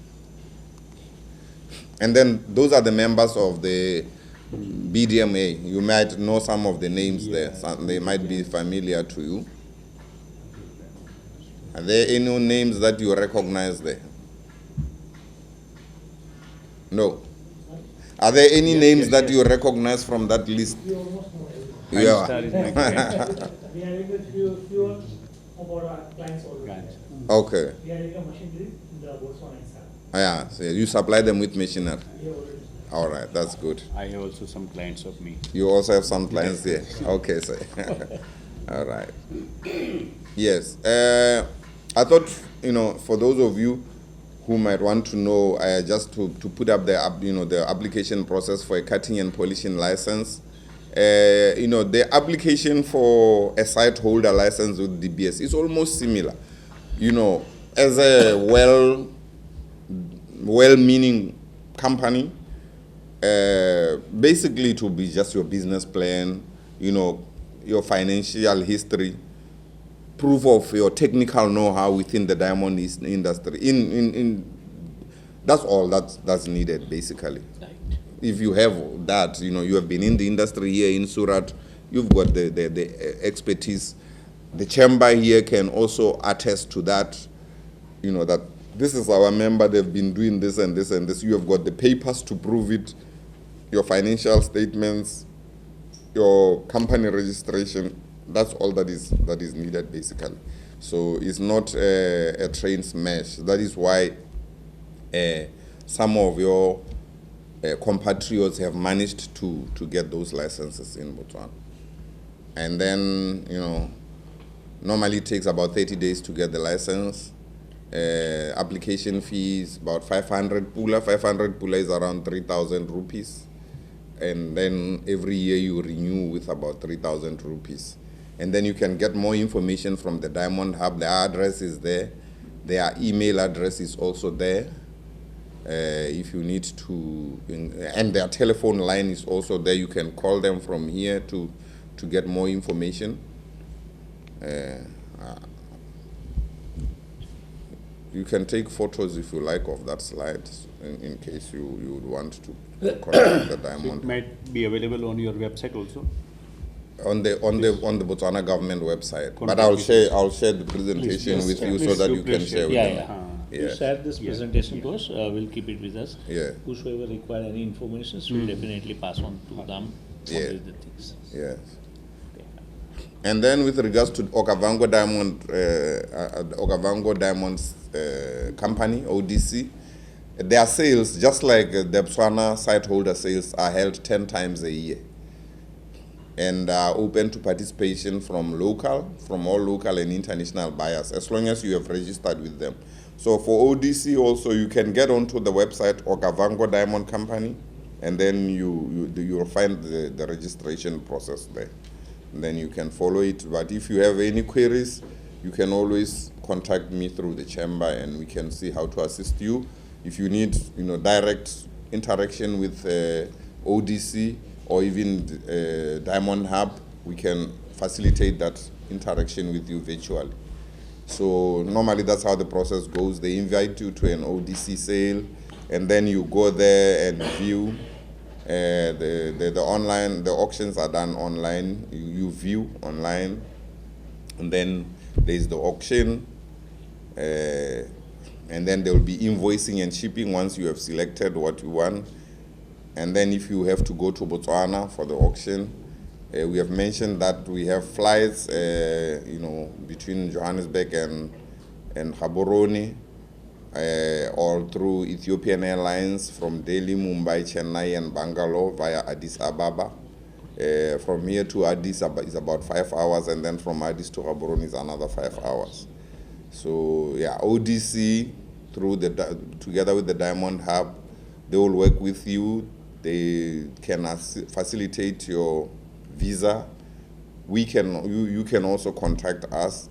And then those are the members of the BDMA. You might know some of the names there. They might be familiar to you. Are there any names that you recognize there? No. Are there any names that you recognize from that list? Yeah. We are able to few about our clients already. Okay. We are able machinery in the Botswana itself. Yeah, so you supply them with machinery. Yeah, already. All right, that's good. I have also some clients of me. You also have some clients there. Okay, so all right. Yes, I thought, for those of you who might want to know, just to put up the application process for a cutting and polishing license. The application for a site holder license with DBS is almost similar. As a well-meaning company, basically it will be just your business plan, your financial history, proof of your technical know-how within the diamond industry. That's all that's needed, basically. If you have that, you have been in the industry here in Surat, you've got the expertise. The chamber here can also attest to that, that this is our member, they've been doing this and this and this. You have got the papers to prove it, your financial statements, your company registration. That's all that is needed, basically. So it's not a train smash. That is why some of your compatriots have managed to get those licenses in Botswana. And then, normally it takes about 30 days to get the license. Application fees, about 500 pula. 500 pula is around 3,000 rupees. And then every year you renew with about 3,000 rupees. And then you can get more information from the Diamond Hub. Their address is there. Their email address is also there. If you need to, and their telephone line is also there. You can call them from here to get more information. You can take photos if you like of that slide in case you would want to contact the Diamond. It might be available on your website also. On the Botswana government website. But I'll share the presentation with you so that you can share with them. You share this presentation to us, we'll keep it with us. Yeah. Whosoever require any information, we'll definitely pass on to them Yeah. all the things. Yes. And then with regards to Okavango Diamond, Okavango Diamonds company, ODC, their sales, just like the Botswana site holder sales, are held 10 times a year and are open to participation from all local and international buyers, as long as you have registered with them. So for ODC also, you can get onto the website Okavango Diamond Company, and then you'll find the registration process there. And then you can follow it. But if you have any queries, you can always contact me through the chamber, and we can see how to assist you. If you need, direct interaction with ODC or even Diamond Hub, we can facilitate that interaction with you virtually. So normally that's how the process goes. They invite you to an ODC sale, and then you go there and view. The auctions are done online. You view online, and then there's the auction, and then there will be invoicing and shipping once you have selected what you want. And then if you have to go to Botswana for the auction, we have mentioned that we have flights, between Johannesburg and Gaborone, or through Ethiopian Airlines from Delhi, Mumbai, Chennai, and Bangalore via Addis Ababa. From here to Addis is about 5 hours, and then from Addis to Gaborone is another 5 hours. So yeah, ODC together with the Diamond Hub, they will work with you. They can facilitate your visa, you can also contact us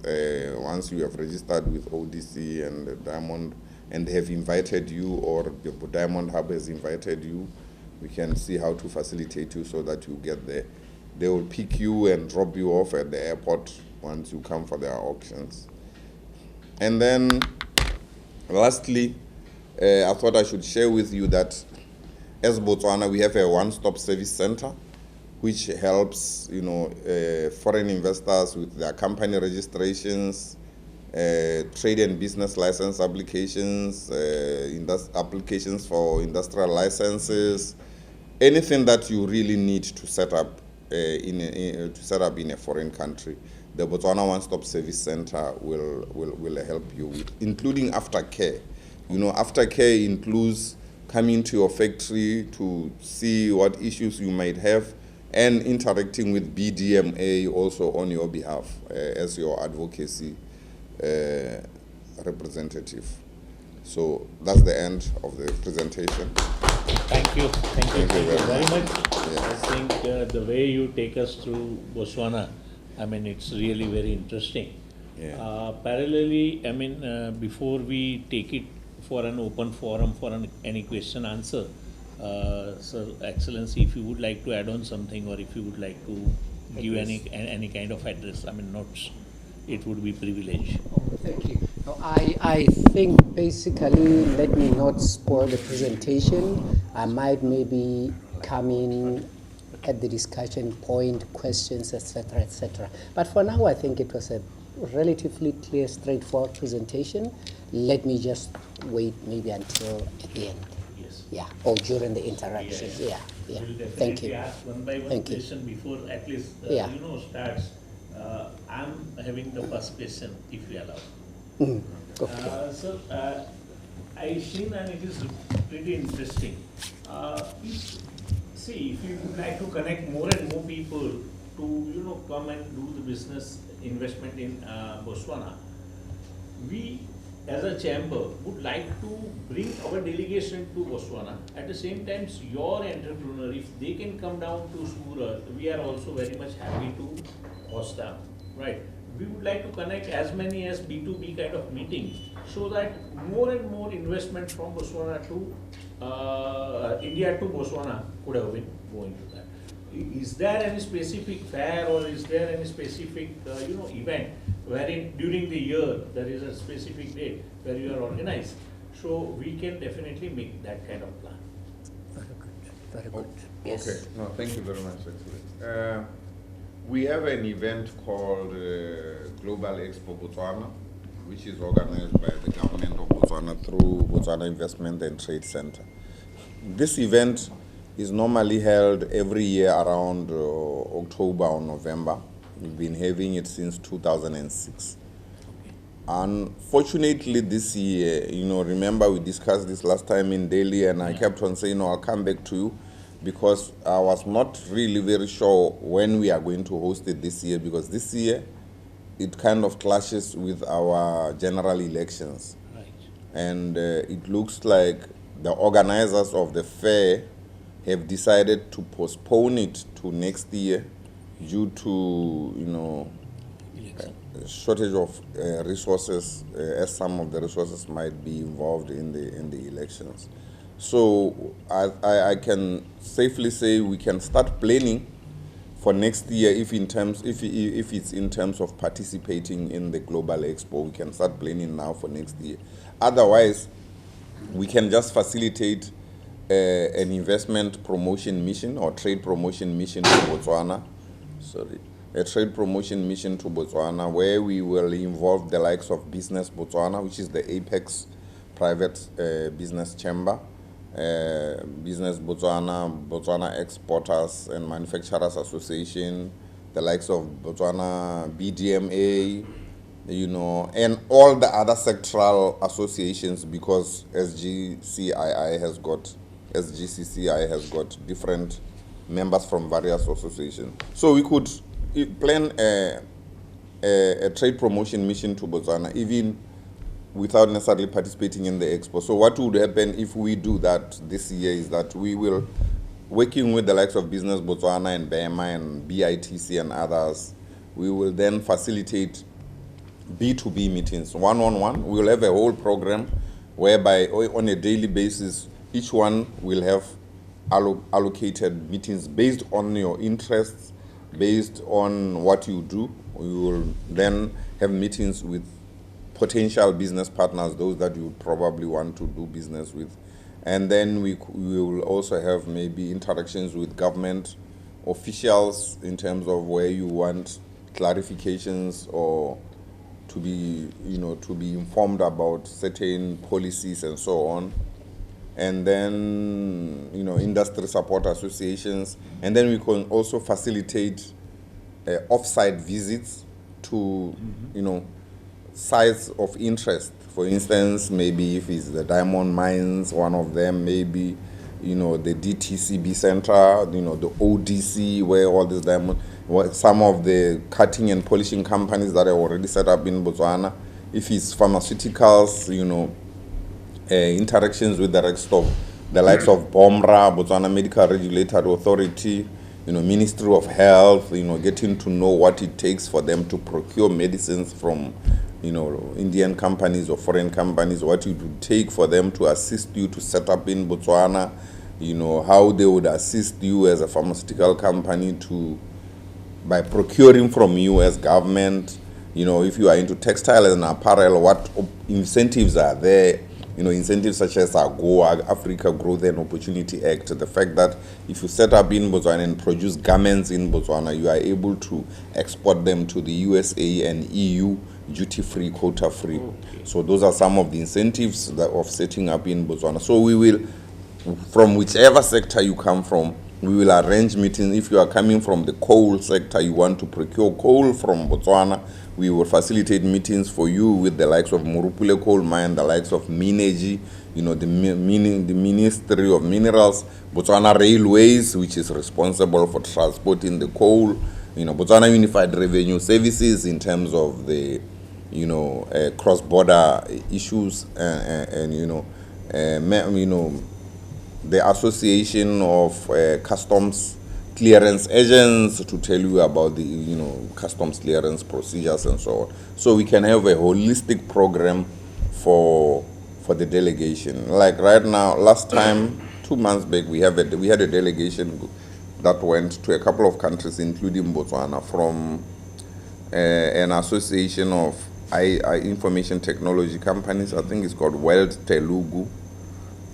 once you have registered with ODC and Diamond, and they have invited you, or the Diamond Hub has invited you. We can see how to facilitate you so that you get there. They will pick you and drop you off at the airport once you come for their auctions. And then, lastly, I thought I should share with you that as Botswana, we have a one-stop service center, which helps, foreign investors with their company registrations, trade and business license applications, applications for industrial licenses, anything that you really need to set up in a foreign country. The Botswana One-Stop Service Center will help you with, including aftercare. Aftercare includes coming to your factory to see what issues you might have, and interacting with BDMA also on your behalf as your advocacy representative. So that's the end of the presentation. Thank you very much. Yes. I think the way you take us through Botswana, it's really very interesting. Yeah. Parallelly, before we take it for an open forum for any question answer, Sir Excellency, if you would like to add on something, or if you would like to give any kind of address, notes, it would be privilege. Thank you. No, I think basically, let me not spoil the presentation. I might maybe come in at the discussion point, questions, etc., etc. But for now, I think it was a relatively clear, straightforward presentation. Let me just wait maybe until at the end. Yes. Yeah, or during the interaction. Yeah. We'll Thank you. ask one by one Thank you. question before at least starts. I'm having the first question, if you allow. Okay. Sir, I've seen, and it is pretty interesting. If you would like to connect more and more people to come and do the business investment in Botswana, we as a chamber would like to bring our delegation to Botswana. At the same time, your entrepreneur, if they can come down to Surat, we are also very much happy to host them, right? We would like to connect as many as B2B kind of meetings, so that more and more investment from Botswana to India to Botswana could have been going to that. Is there any specific fair, or is there any specific event wherein during the year there is a specific date where you are organized? So we can definitely make that kind of plan. Very good. Yes. Okay. No, thank you very much, Excellency. We have an event called Global Expo Botswana, which is organized by the government of Botswana through Botswana Investment and Trade Center. This event is normally held every year around October or November. We've been having it since 2006. Unfortunately, this year, remember we discussed this last time in Delhi, and I kept on saying, I'll come back to you, because I was not really very sure when we are going to host it this year, because this year it kind of clashes with our general elections. Right. And it looks like the organizers of the fair have decided to postpone it to next year due to, shortage of resources, as some of the resources might be involved in the elections. So I can safely say we can start planning for next year if it's in terms of participating in the Global Expo. We can start planning now for next year. Otherwise, we can just facilitate an investment promotion mission or trade promotion mission to Botswana. A trade promotion mission to Botswana, where we will involve the likes of Business Botswana, which is the apex private business chamber, Business Botswana, Botswana Exporters and Manufacturers Association, the likes of Botswana BDMA, and all the other sectoral associations, because SGCCI has got different members from various associations. So we could plan a trade promotion mission to Botswana, even without necessarily participating in the expo. So what would happen if we do that this year is that we will working with the likes of Business Botswana and BEMA and BITC and others, we will then facilitate B2B meetings, one-on-one. We will have a whole program whereby on a daily basis, each one will have allocated meetings based on your interests, based on what you do. We will then have meetings with potential business partners, those that you probably want to do business with. And then we will also have maybe interactions with government officials in terms of where you want clarifications or to be, to be informed about certain policies and so on. And then, industry support associations. And then we can also facilitate off-site visits to, sites of interest. For instance, maybe if it's the diamond mines, one of them, maybe, the DTCB center, the ODC, where all these diamonds, some of the cutting and polishing companies that are already set up in Botswana. If it's pharmaceuticals, interactions with the likes of BOMRA, Botswana Medical Regulatory Authority, Ministry of Health, getting to know what it takes for them to procure medicines from, Indian companies or foreign companies, what it would take for them to assist you to set up in Botswana, how they would assist you as a pharmaceutical company by procuring from you as government, if you are into textile and apparel, what incentives are there, incentives such as AGOA, Africa Growth and Opportunity Act, the fact that if you set up in Botswana and produce garments in Botswana, you are able to export them to the USA and EU, duty-free, quota-free. Okay. So those are some of the incentives of setting up in Botswana. So we will, from whichever sector you come from, we will arrange meetings. If you are coming from the coal sector, you want to procure coal from Botswana, we will facilitate meetings for you with the likes of Morupule Coal Mine, the likes of Mineji, the Ministry of Minerals, Botswana Railways, which is responsible for transporting the coal, Botswana Unified Revenue Services in terms of the, cross-border issues, and the Association of Customs Clearance Agents to tell you about the, customs clearance procedures and so on. So we can have a holistic program for the delegation. Like right now, last time, 2 months back, we had a delegation that went to a couple of countries, including Botswana, from an association of information technology companies. I think it's called World Telugu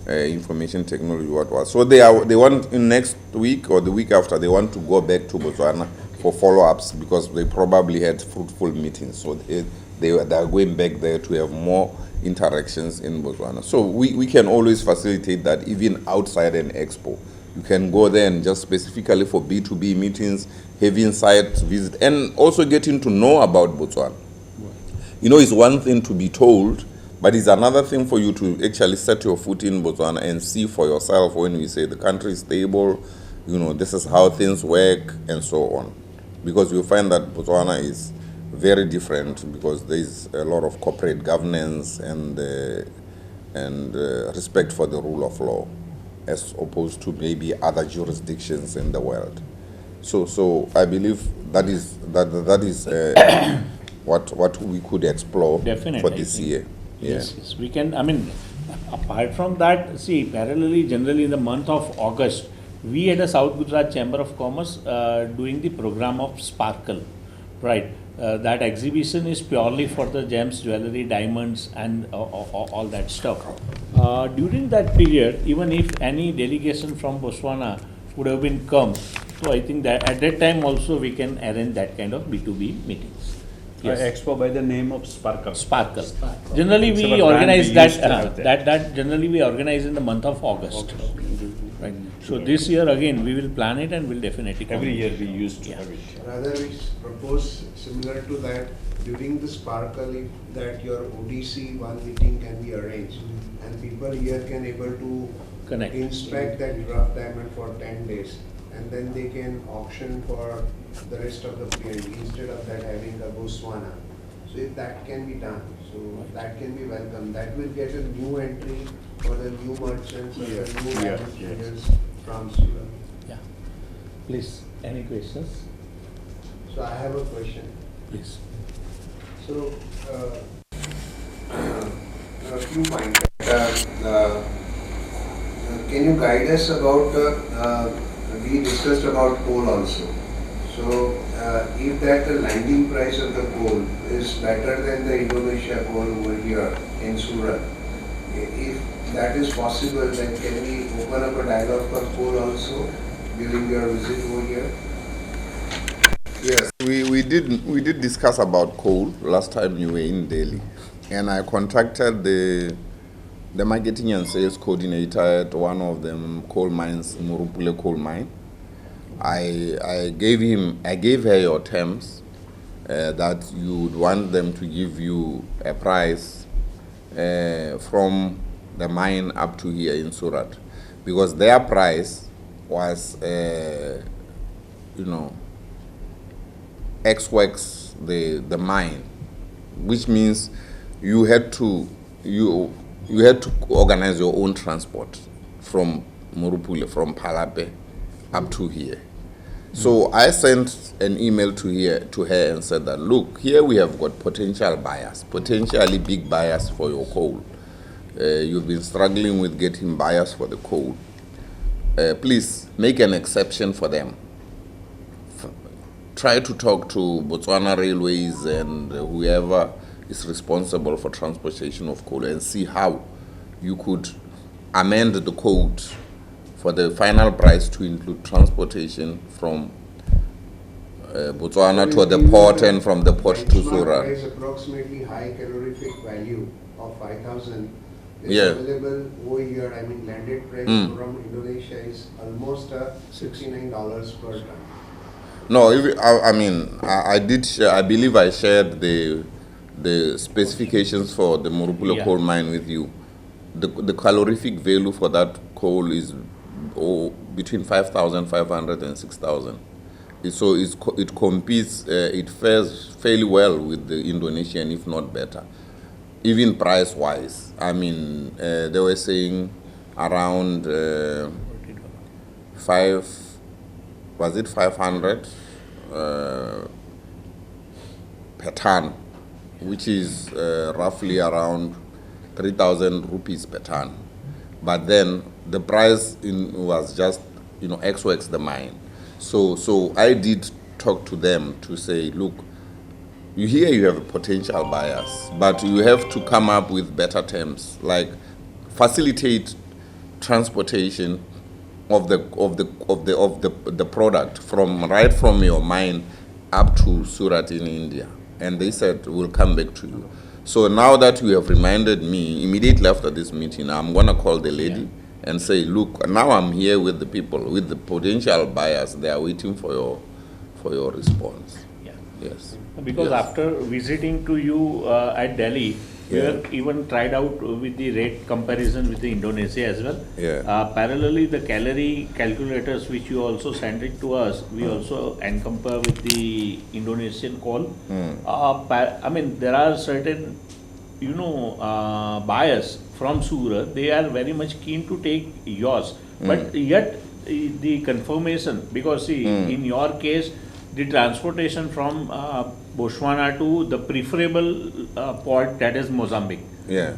Information Technology. So they want in next week or the week after, they want to go back to Botswana for follow-ups because they probably had fruitful meetings. So they are going back there to have more interactions in Botswana. So we can always facilitate that even outside an expo. You can go there and just specifically for B2B meetings, having site visit, and also getting to know about Botswana. It's one thing to be told, but it's another thing for you to actually set your foot in Botswana and see for yourself when we say the country is stable, this is how things work and so on. Because you find that Botswana is very different because there is a lot of corporate governance and respect for the rule of law, as opposed to maybe other jurisdictions in the world. So I believe that is what we could explore for this year. Yeah. Yes, we can. Apart from that, see, parallelly, generally in the month of August, we at the South Gujarat Chamber of Commerce doing the program of Sparkle, right? That exhibition is purely for the gems, jewellery, diamonds, and all that stuff. During that period, even if any delegation from Botswana would have been come, so I think that at that time also we can arrange that kind of B2B meetings. Yes. Expo by the name of Sparkle. Sparkle. Generally we organize that generally we organize in the month of August. Okay. Right. So this year again we will plan it and we'll definitely come. Every year we used to have it. Rather we propose similar to that during the Sparkle that your ODC one meeting can be arranged and people here can able to connect, inspect that rough diamond for 10 days and then they can auction for the rest of the period instead of that having a Botswana. So if that can be done, so that can be welcome. That will get a new entry for the new merchants or the new diamond traders from Sri Lanka. Please, any questions? So I have a question. Please. So, a few points. Can you guide us about, we discussed about coal also. So, if that the landing price of the coal is better than the Indonesia coal over here in Surat, if that is possible, then can we open up a dialogue for coal also during your visit over here? Yes, we did discuss about coal last time you were in Delhi, and I contacted the marketing and sales coordinator at one of them coal mines, Murupule coal mine. I gave her your terms that you would want them to give you a price from the mine up to here in Surat, because their price was, X-Works the mine, which means you had to organize your own transport from Murupule, from Palape up to here. So I sent an email to her and said that, look, here we have got potential buyers, potentially big buyers for your coal. You've been struggling with getting buyers for the coal. Please make an exception for them. Try to talk to Botswana Railways and whoever is responsible for transportation of coal and see how you could amend the code for the final price to include transportation from Botswana to the port and from the port to Surat. Price approximately high calorific value of 5,000 is Yeah. available over here. I mean, landed price from Indonesia is almost $69 per ton. No, I did share, I believe I shared the specifications for the Murupule coal mine with you. The calorific value for that coal is between 5,500 and 6,000. So it competes, it fares fairly well with the Indonesian, if not better. Even price-wise, they were saying around 500 per ton, which is roughly around 3,000 rupees per ton. But then the price was just, X-Works the mine. So I did talk to them to say, look, you have potential buyers, but you have to come up with better terms, like facilitate transportation of the product right from your mine up to Surat in India. And they said, we'll come back to you. So now that you have reminded me, immediately after this meeting, I'm going to call the lady and say, look, now I'm here with the people, with the potential buyers. They are waiting for your response. Yeah. Yes. Because after visiting to you at Delhi, we have even tried out with the rate comparison with the Indonesia as well. Parallelly, the calorie calculators which you also sent it to us, we also encompass with the Indonesian coal. There are certain, buyers from Surat. They are very much keen to take yours, but yet the confirmation, because see, in your case, the transportation from Botswana to the preferable port, that is Mozambique.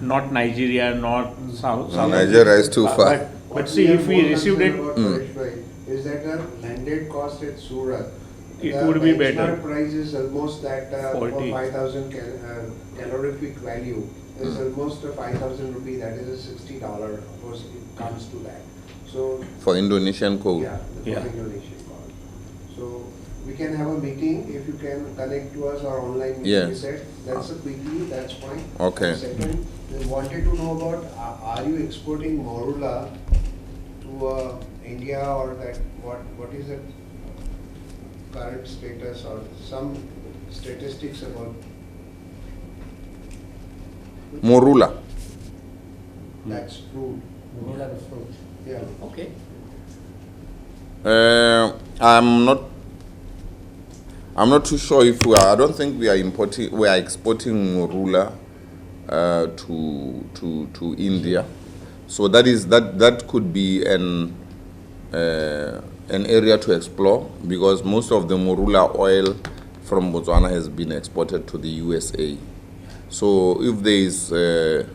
Not Nigeria, not South. Nigeria is too far. But see, if we received it, is that a landed cost at Surat? It would be better. The price is almost that 5,000 calorific value is almost 5,000 rupee. That is a $60. Of course, it comes to that. So for Indonesian coal. For Indonesian coal. So we can have a meeting if you can connect to us or online meeting. We said that's a quickly, that's fine. Okay. Second, we wanted to know about are you exporting morula to India, or that what is the current status or some statistics about morula? That's fruit. Morula the fruit. Yeah. Okay. I'm not too sure if we are. I don't think we are importing. We are exporting morula to India. So that could be a an area to explore because most of the morula oil from Botswana has been exported to the USA. So if there is a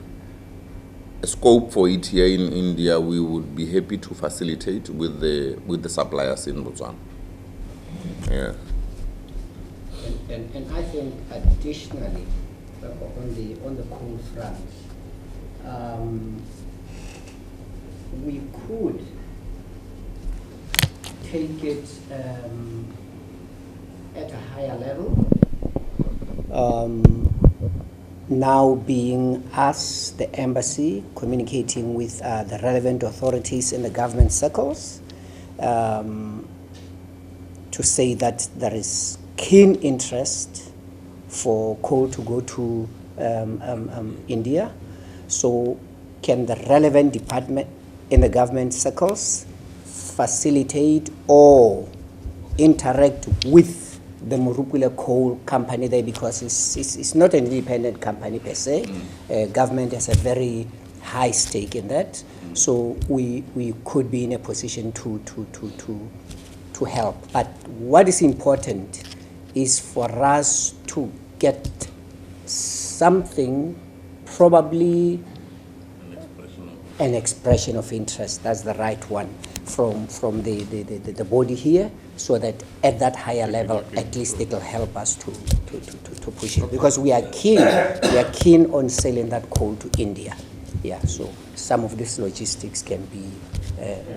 scope for it here in India, we would be happy to facilitate with the suppliers in Botswana. Yeah. And I think additionally on the coal front, we could take it at a higher level. Now being us, the embassy, communicating with the relevant authorities in the government circles, to say that there is keen interest for coal to go to India. So can the relevant department in the government circles facilitate or interact with the Morupule Coal Company there, because it's not an independent company per se. Government has a very high stake in that. So we could be in a position to help. But what is important is for us to get something, probably an expression of interest, that's the right one, from the body here, so that at that higher level, at least it will help us to push it. Because we are keen on selling that coal to India. Yeah, so some of this logistics can be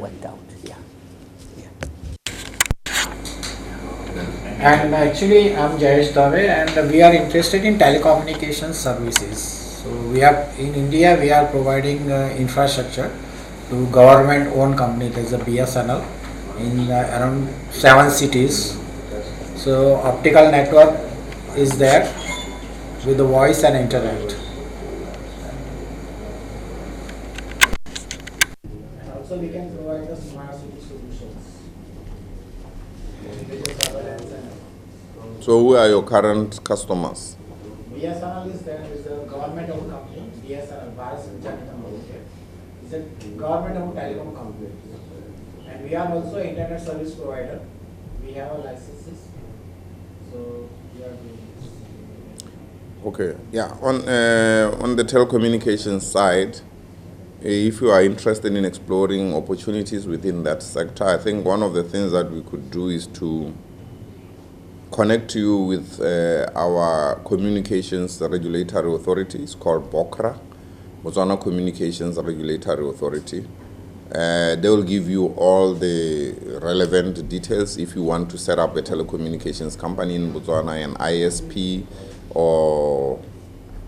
worked out. Yeah. And actually, I'm Jayesh Dave, and we are interested in telecommunication services. So we are in India. We are providing infrastructure to government-owned company. There's a BSNL in around 7 cities. So optical network is there with the voice and internet. Also, we can provide the smart city solutions. So who are your current customers? BSNL is there, is a government-owned company. BSNL, Bharat Sanchar Nigam Limited, is a government-owned telecom company. And we are also internet service provider. We have our licenses. So we are doing this. Okay, yeah. On the telecommunications side, if you are interested in exploring opportunities within that sector, I think one of the things that we could do is to connect you with our communications regulatory authority. It's called BOCRA, Botswana Communications Regulatory Authority. They will give you all the relevant details if you want to set up a telecommunications company in Botswana, an ISP or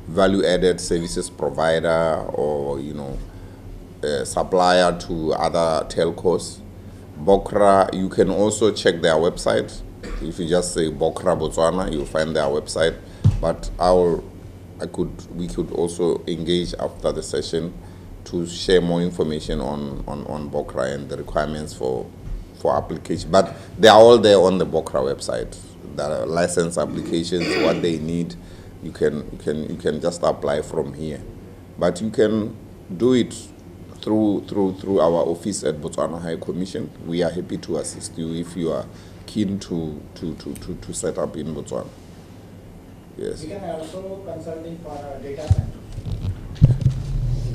value-added services provider, or a supplier to other telcos. BOCRA, you can also check their website. If you just say BOCRA Botswana, you'll find their website. But we could also engage after the session to share more information on BOCRA and the requirements for application. But they are all there on the BOCRA website. The license applications, what they need, you can just apply from here. But you can do it through our office at Botswana High Commission. We are happy to assist you if you are keen to set up in Botswana. Yes. We can also consulting for a data center.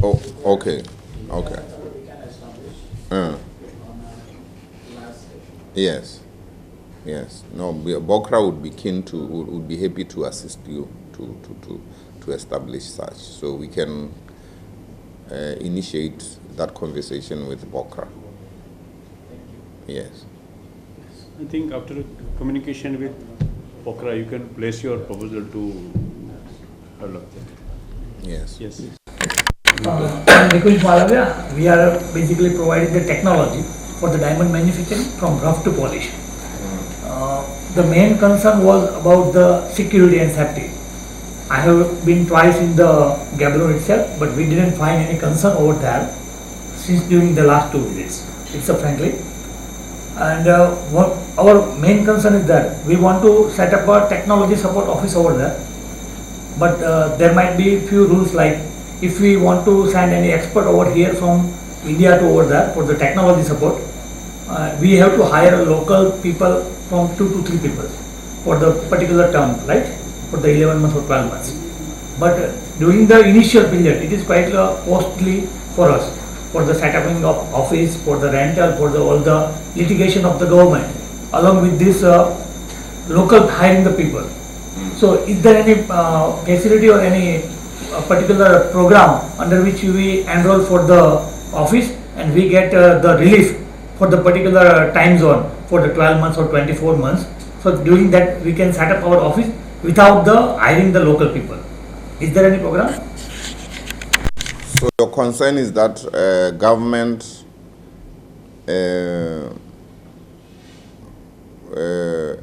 Oh, okay. Okay. We can establish on a last station. Yes. Yes. No, BOCRA would be would be happy to assist you to establish such. So we can initiate that conversation with BOCRA. Yes. I think after communication with BOCRA, you can place your proposal to her. Yes. Yes. Nikunj Malavya, we are basically providing the technology for the diamond manufacturing from rough to polish. The main concern was about the security and safety. I have been twice in the Gaborone itself, but we didn't find any concern over there since during the last 2 visits. It's a friendly. And what our main concern is that we want to set up a technology support office over there, but there might be few rules, like if we want to send any expert over here from India to over there for the technology support, we have to hire local people from 2 to 3 people for the particular term, right? For the 11 months or 12 months. But during the initial period, it is quite costly for us, for the setting of office, for the rental, for all the litigation of the government, along with this local hiring the people. So is there any facility or any particular program under which we enroll for the office and we get the relief for the particular time zone for the 12 months or 24 months? So during that we can set up our office without the hiring the local people. Is there any program? So your concern is that government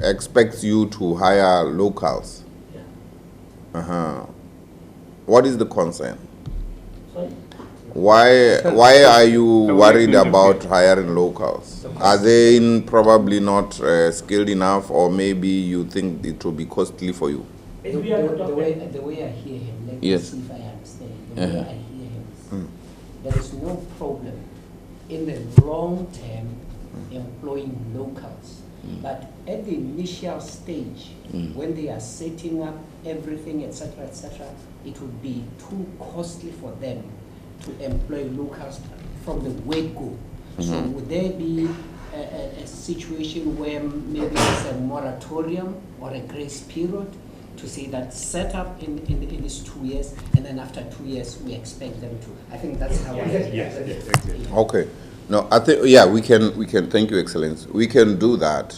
expects you to hire locals. Yeah. What is the concern? Sorry? Why are you worried about hiring locals? Are they probably not skilled enough, or maybe you think it will be costly for you? The way I hear him, let me see if I understand. The way I hear him is, there is no problem in the long term employing locals. But at the initial stage, when they are setting up everything, etc., it would be too costly for them to employ locals from the word-go. So would there be a situation where maybe there's a moratorium or a grace period to say that set up in these 2 years, and then after 2 years we expect them to? I think that's how Okay. No, I think we can. Thank you, Excellence. We can do that.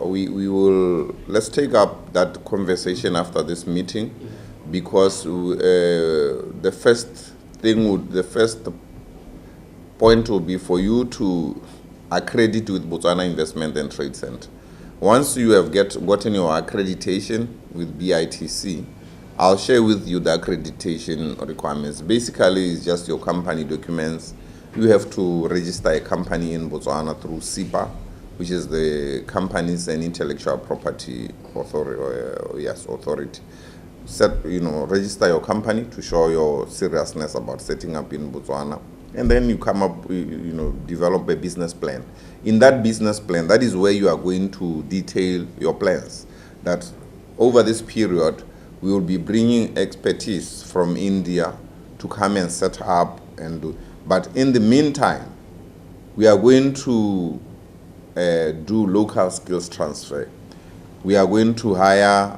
We will. Let's take up that conversation after this meeting, because the first point will be for you to accredit with Botswana Investment and Trade Center. Once you have gotten your accreditation with BITC, I'll share with you the accreditation requirements. Basically, it's just your company documents. You have to register a company in Botswana through SIPA, which is the Companies and Intellectual Property Authority. Register your company to show your seriousness about setting up in Botswana. And then you come up, develop a business plan. In that business plan, that is where you are going to detail your plans. That over this period, we will be bringing expertise from India to come and set up and do. But in the meantime, we are going to do local skills transfer. We are going to hire,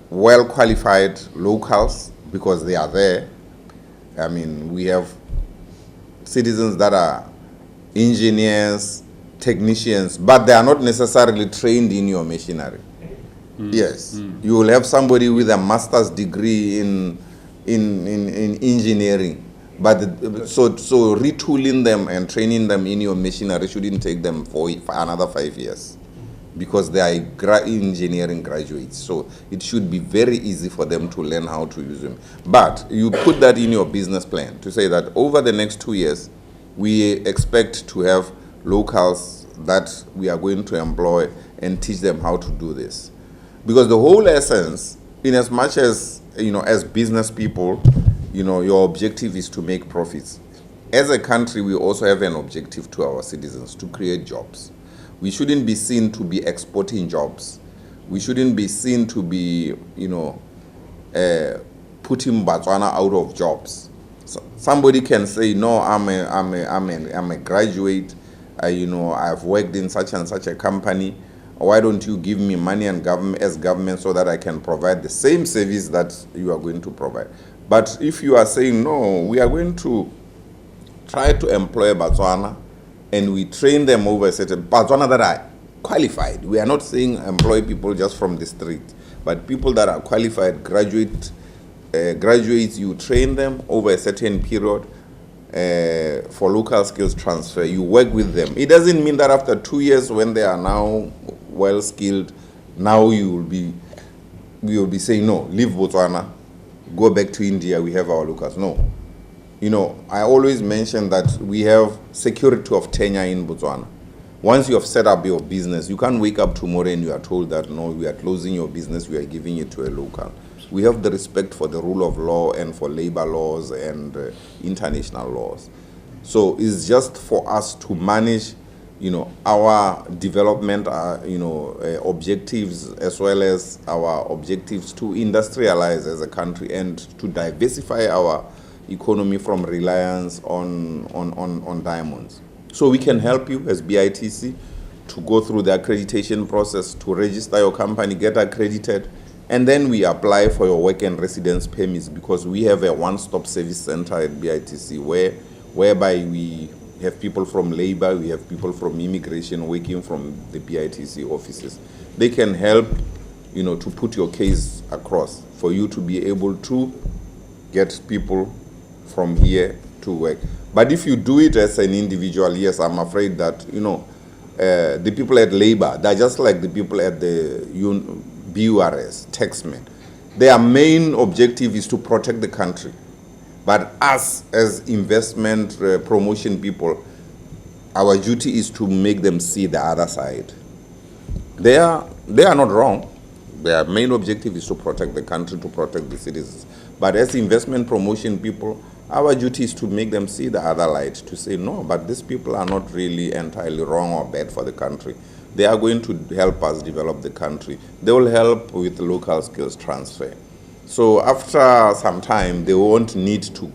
well-qualified locals, because they are there. I mean, we have citizens that are engineers, technicians, but they are not necessarily trained in your machinery. Yes, you will have somebody with a master's degree in engineering, but so retooling them and training them in your machinery shouldn't take them for another 5 years, because they are engineering graduates. So it should be very easy for them to learn how to use them. But you put that in your business plan to say that over the next 2 years, we expect to have locals that we are going to employ and teach them how to do this. Because the whole essence, in as much as, as business people, your objective is to make profits. As a country, we also have an objective to our citizens, to create jobs. We shouldn't be seen to be exporting jobs. We shouldn't be seen to be, putting Botswana out of jobs. So somebody can say, no, I'm a graduate. I've worked in such and such a company. Why don't you give me money and government so that I can provide the same service that you are going to provide? But if you are saying, no, we are going to try to employ Botswana, and we train them over a certain Botswana that are qualified. We are not saying employ people just from the street, but people that are qualified, graduates, you train them over a certain period for local skills transfer. You work with them. It doesn't mean that after 2 years, when they are now well skilled, now we will be saying, no, leave Botswana, go back to India, we have our locals. No. I always mention that we have security of tenure in Botswana. Once you have set up your business, you can't wake up tomorrow and you are told that, no, we are closing your business, we are giving it to a local. we have the respect for the rule of law and for labor laws and international laws. So it's just for us to manage, our development, objectives, as well as our objectives to industrialize as a country and to diversify our economy from reliance on diamonds. So we can help you as BITC to go through the accreditation process, to register your company, get accredited, and then we apply for your work and residence permits, because we have a one-stop service center at BITC whereby we have people from labor, we have people from immigration working from the BITC offices. They can help, to put your case across for you to be able to get people from here to work. But if you do it as an individual, yes, I'm afraid that, the people at labor, they're just like the people at the BURS, taxmen. Their main objective is to protect the country. But us, as investment promotion people, our duty is to make them see the other side. They are not wrong. Their main objective is to protect the country, to protect the citizens. But as investment promotion people, our duty is to make them see the other light, to say, no, but these people are not really entirely wrong or bad for the country. They are going to help us develop the country. They will help with local skills transfer. So after some time, they won't need to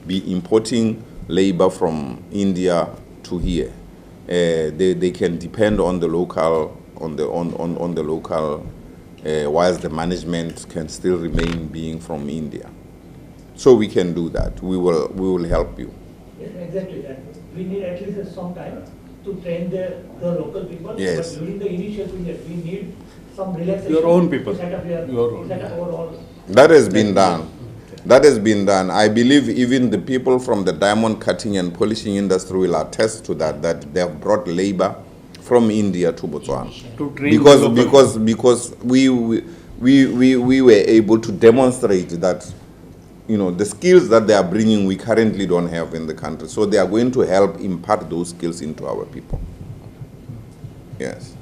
be importing labor from India to here. They can depend on the local, whilst the management can still remain being from India. So we can do that. We will help you. Yes, exactly. And we need at least some time to train the local people. Yes. But during the initial period, we need some relaxation. Your own people. To set up overall. That has been done. That has been done. I believe even the people from the diamond cutting and polishing industry will attest to that they have brought labor from India to Botswana. To train Because we were able to demonstrate that the skills that they are bringing we currently don't have in the country. So they are going to help impart those skills into our people. Yes.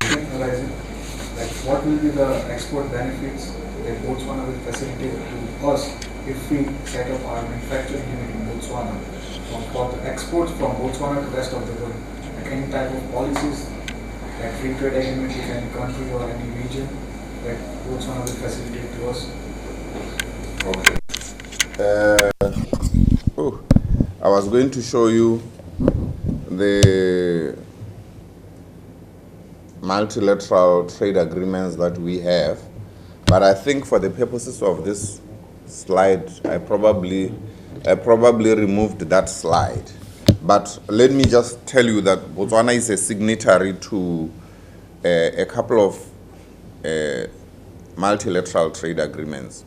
Horizon, like what will be the export benefits that Botswana will facilitate to us if we set up our manufacturing unit in Botswana for the exports from Botswana to the rest of the world? Like any type of policies, like free trade agreement with any country or any region that Botswana will facilitate to us? Okay. I was going to show you the multilateral trade agreements that we have, but I think for the purposes of this slide, I probably removed that slide. But let me just tell you that Botswana is a signatory to a couple of multilateral trade agreements.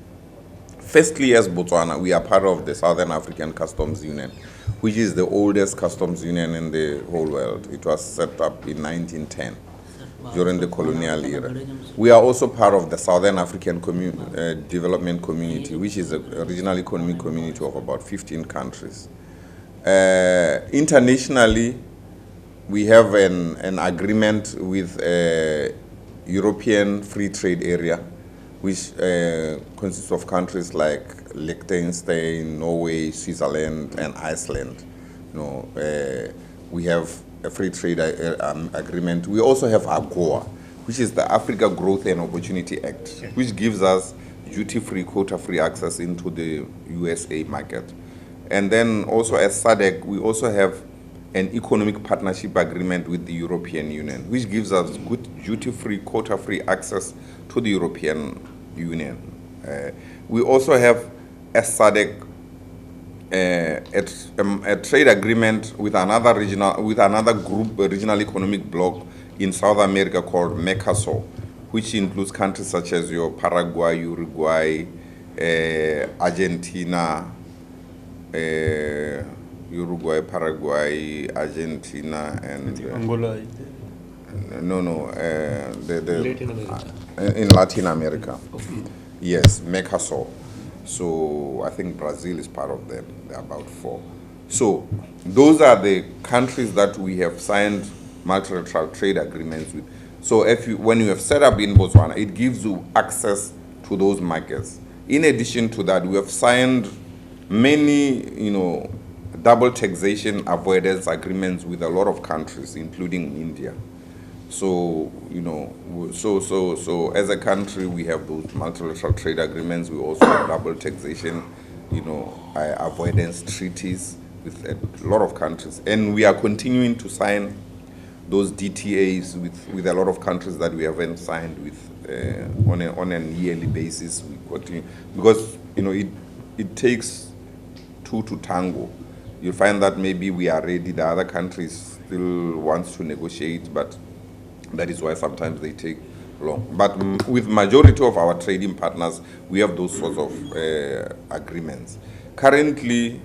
Firstly, as Botswana, we are part of the Southern African Customs Union, which is the oldest customs union in the whole world. It was set up in 1910 during the colonial era. We are also part of the Southern African Development Community, which is a regional economic community of about 15 countries. Internationally, we have an agreement with European Free Trade Area, which consists of countries like Liechtenstein, Norway, Switzerland, and Iceland. We have a free trade agreement. We also have AGOA, which is the Africa Growth and Opportunity Act, which gives us duty-free, quota-free access into the USA market. And then also as SADC, we also have an economic partnership agreement with the European Union, which gives us good duty-free, quota-free access to the European Union. We also have as SADC a trade agreement with another regional economic bloc in South America called Mercosur, which includes countries such as your Paraguay, Uruguay, Argentina, Argentina, and Angola. Latin America. In Latin America. Okay. Yes, Mercosur. So I think Brazil is part of them. There are about 4. So those are the countries that we have signed multilateral trade agreements with. So when you have set up in Botswana, it gives you access to those markets. In addition to that, we have signed many, double taxation avoidance agreements with a lot of countries, including India. So, so as a country, we have those multilateral trade agreements. We also have double taxation, avoidance treaties with a lot of countries. And we are continuing to sign those DTAs with a lot of countries that we haven't signed with on an yearly basis. We continue, because, it takes two to tango. You find that maybe we are ready, the other countries still wants to negotiate, but that is why sometimes they take long. But with majority of our trading partners, we have those sorts of agreements. Currently,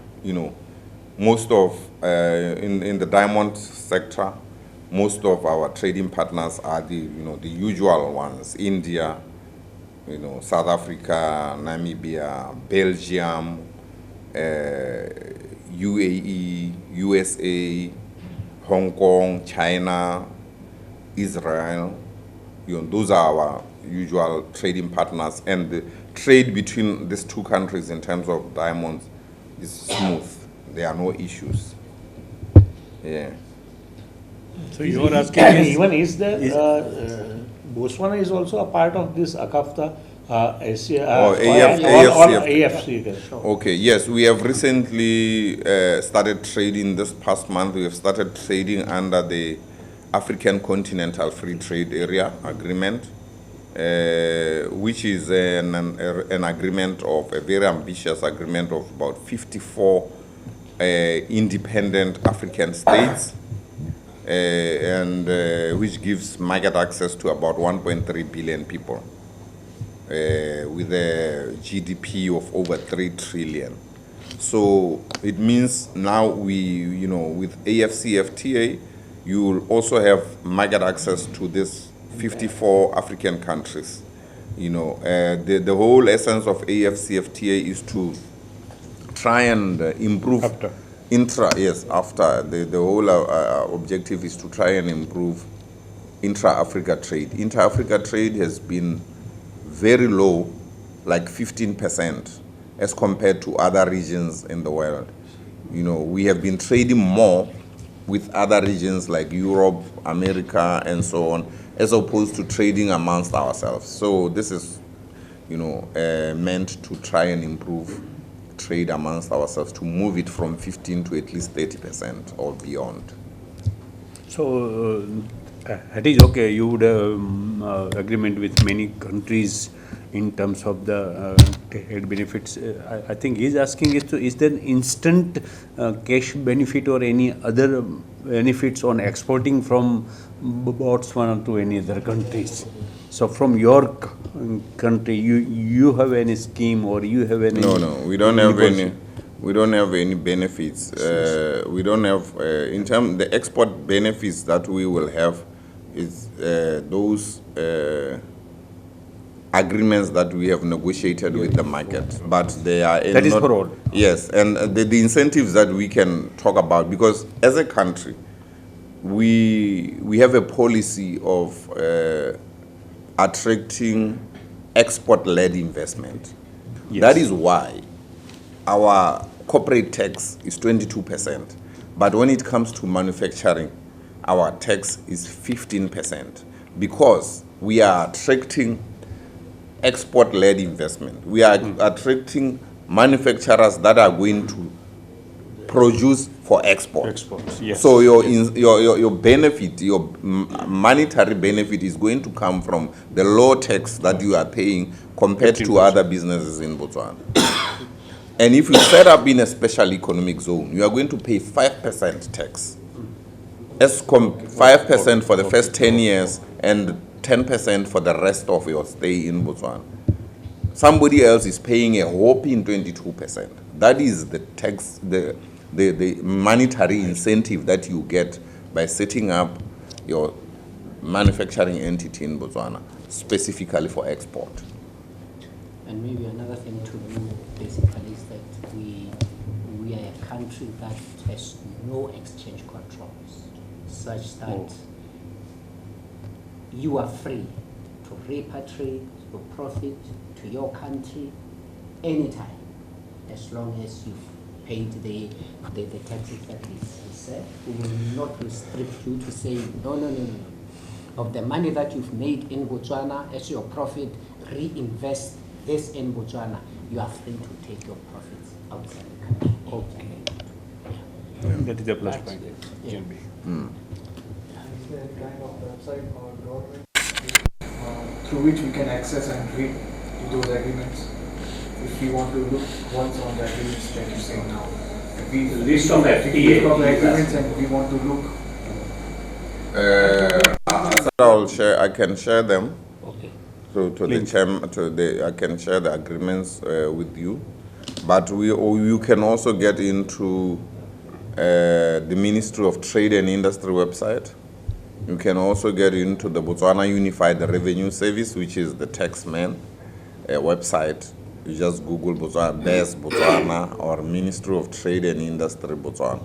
most of, in the diamond sector, most of our trading partners are the usual ones: India, South Africa, Namibia, Belgium, UAE, USA, Hong Kong, China, Israel. Those are our usual trading partners, and the trade between these two countries in terms of diamonds is smooth. There are no issues. Yeah. So you are asking even is the Botswana is also a part of this ACAFTA AFC. Okay, yes, we have recently started trading this past month. We have started trading under the African Continental Free Trade Area Agreement, which is an agreement of a very ambitious agreement of about 54 independent African states, and which gives market access to about 1.3 billion people, with a GDP of over 3 trillion. So it means now we, with AFCFTA, you will also have market access to this 54 African countries. The whole essence of AFCFTA is to try and improve after the whole objective is to try and improve intra-Africa trade. Intra-Africa trade has been very low, like 15%, as compared to other regions in the world. We have been trading more with other regions like Europe, America, and so on, as opposed to trading amongst ourselves. So this is, meant to try and improve trade amongst ourselves, to move it from 15 to at least 30% or beyond. So that is okay. You would have agreement with many countries in terms of the trade benefits. I think he's asking is there an instant cash benefit or any other benefits on exporting from Botswana to any other countries? So from your country, you have any scheme or you have any? No, we don't have any. We don't have any benefits. We don't have in terms the export benefits that we will have is those agreements that we have negotiated with the market, but they are that is for all. Yes, and the incentives that we can talk about, because as a country, we have a policy of attracting export-led investment. Yes. That is why our corporate tax is 22%, but when it comes to manufacturing, our tax is 15%, because we are attracting export-led investment. We are attracting manufacturers that are going to produce for export. Exports, yes. So your benefit, your monetary benefit is going to come from the low tax that you are paying compared to other businesses in Botswana. And if you set up in a special economic zone, you are going to pay 5% tax. 5% for the first 10 years and 10% for the rest of your stay in Botswana. Somebody else is paying a whopping 22%. That is the tax, the monetary incentive that you get by setting up your manufacturing entity in Botswana, specifically for export. And maybe another thing to know basically is that we are a country that has no exchange controls, such that you are free to repatriate your profit to your country anytime, as long as you've paid the taxes that is said. We will not restrict you to say, no. Of the money that you've made in Botswana as your profit, reinvest this in Botswana. You are free to take your profits outside the country. Okay. That is a plus point. Yeah. Is there any kind of website or government through which we can access and read those agreements? If we want to look once on the agreements that you say now. If we List of FTA. list of the agreements and we want to look. I can share them. Okay. To the chairman, I can share the agreements with you, but you can also get into the Ministry of Trade and Industry website. You can also get into the Botswana Unified Revenue Service, which is the taxman website. You just Google Botswana or Ministry of Trade and Industry Botswana.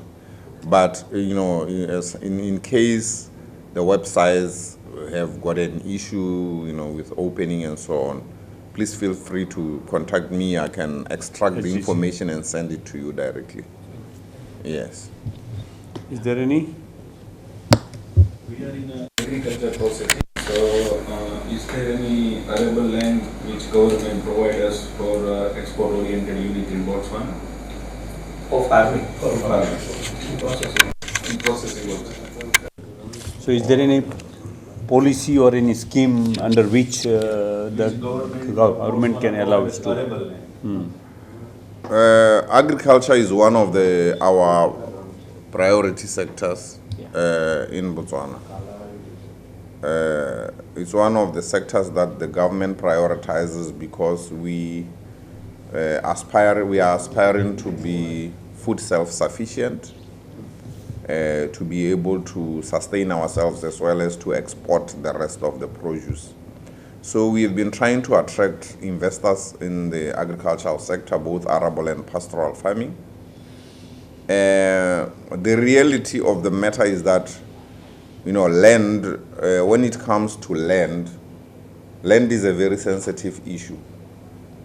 But in case the websites have got an issue, with opening and so on, please feel free to contact me. I can extract the information and send it to you directly. Yes. Is there any? We are in agriculture processing. So, is there any arable land which government provides us for export-oriented unit in Botswana? For farming. For farming. In processing also. So is there any policy or any scheme under which the government can allow us to? Agriculture is one of our priority sectors in Botswana. It's one of the sectors that the government prioritizes because we are aspiring to be food self-sufficient, to be able to sustain ourselves as well as to export the rest of the produce. So we've been trying to attract investors in the agricultural sector, both arable and pastoral farming. The reality of the matter is that, land, when it comes to land is a very sensitive issue.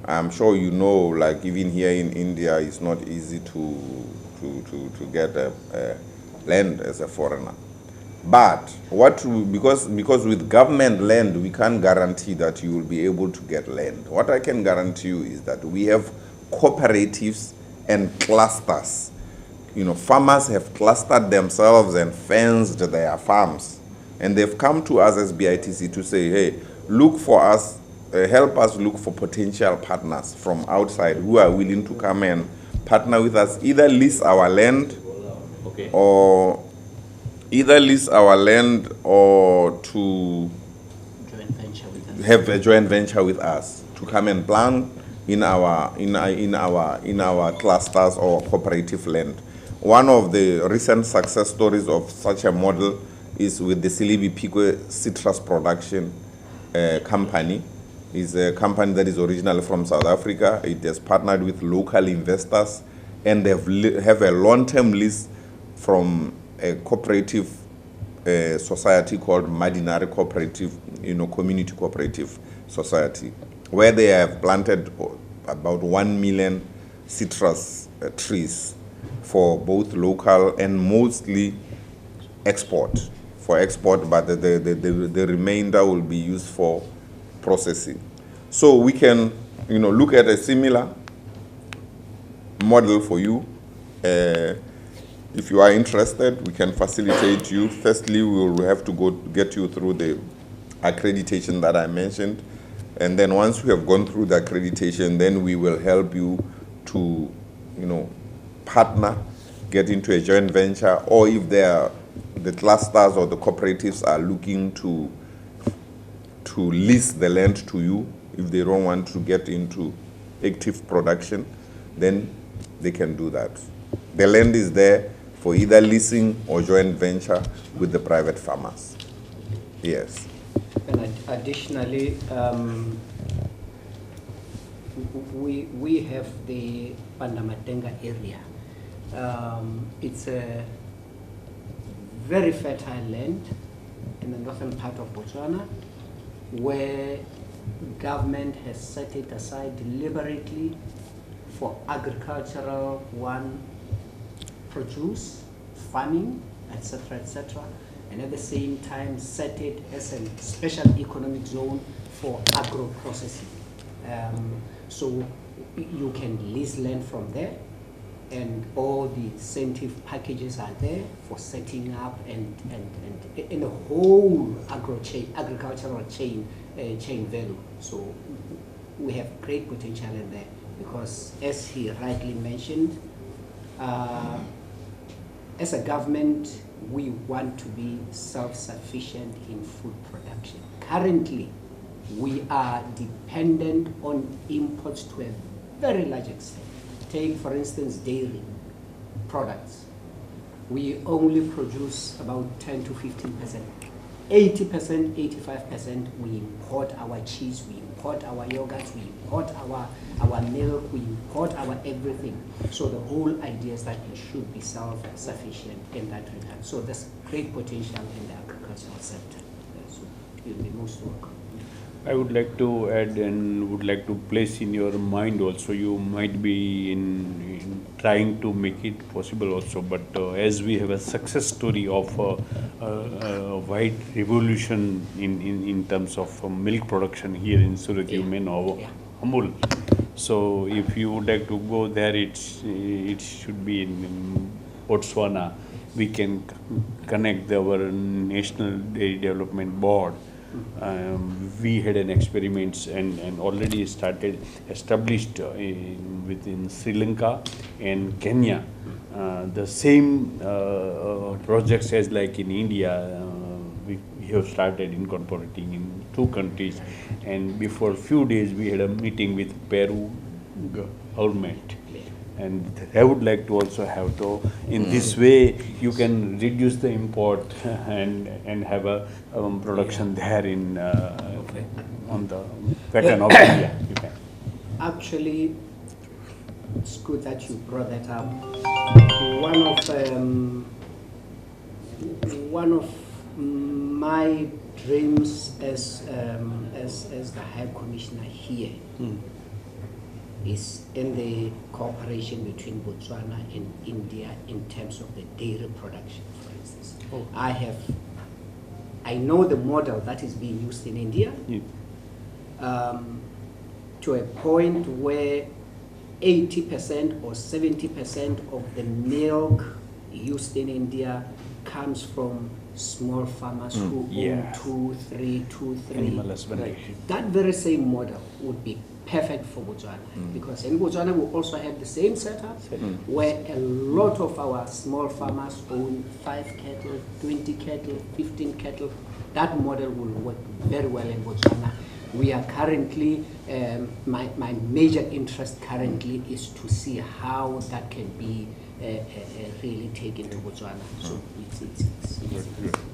I'm sure you know, like even here in India, it's not easy to get land as a foreigner. But because with government land, we can't guarantee that you will be able to get land. What I can guarantee you is that we have cooperatives and clusters. Farmers have clustered themselves and fenced their farms. And they've come to us as BITC to say, hey, look for us, help us look for potential partners from outside who are willing to come and partner with us, either lease our land or to have a joint venture with us to come and plant in our clusters or cooperative land. One of the recent success stories of such a model is with the Silibi Pique citrus production company. It's a company that is originally from South Africa. It has partnered with local investors and they have a long-term lease from a cooperative society called Madinari Cooperative, Community Cooperative Society, where they have planted about 1 million citrus trees for both local and mostly export. But the remainder will be used for processing. So we can, look at a similar model for you. If you are interested, we can facilitate you. Firstly, we will have to go get you through the accreditation that I mentioned. And then once we have gone through the accreditation, then we will help you to, partner, get into a joint venture, or if the clusters or the cooperatives are looking to lease the land to you, if they don't want to get into active production, then they can do that. The land is there for either leasing or joint venture with the private farmers. Yes. And additionally, we have the Pandamatenga area. It's a very fertile land in the northern part of Botswana, where government has set it aside deliberately for agricultural produce, farming, etc., etc., and at the same time set it as a special economic zone for agro-processing. So you can lease land from there, and all the incentive packages are there for setting up and in the whole agricultural chain value. So we have great potential in there, because as he rightly mentioned, as a government, we want to be self-sufficient in food production. Currently, we are dependent on imports to a very large extent. Take, for instance, dairy products. We only produce about 10 to 15%. 80%, 85%, we import our cheese, we import our yogurt, we import our milk, we import our everything. So the whole idea is that we should be self-sufficient in that regard. So there's great potential in the agricultural sector. So you'll be most welcome. I would like to add and would like to place in your mind also, you might be in trying to make it possible also, but as we have a success story of a wide revolution in terms of milk production here in Surat, you may know Amul. So if you would like to go there, it should be in Botswana. We can connect our National Dairy Development Board. We had an experiments and already established within Sri Lanka and Kenya. The same projects as like in India, we have started incorporating in 2 countries, and before few days we had a meeting with Peru government. And I would like to also have to, in this way, you can reduce the import and have a production there in on the pattern of India. You can. Actually, it's good that you brought that up. One of my dreams as the High Commissioner here is in the cooperation between Botswana and India in terms of the dairy production, for instance. I know the model that is being used in India, to a point where 80% or 70% of the milk used in India comes from small farmers who own 2, 3. Animal husbandry. That very same model would be perfect for Botswana, because in Botswana we also have the same setup where a lot of our small farmers own 5 cattle, 20 cattle, 15 cattle. That model will work very well in Botswana. We are currently, my major interest currently is to see how that can be really taken to Botswana. So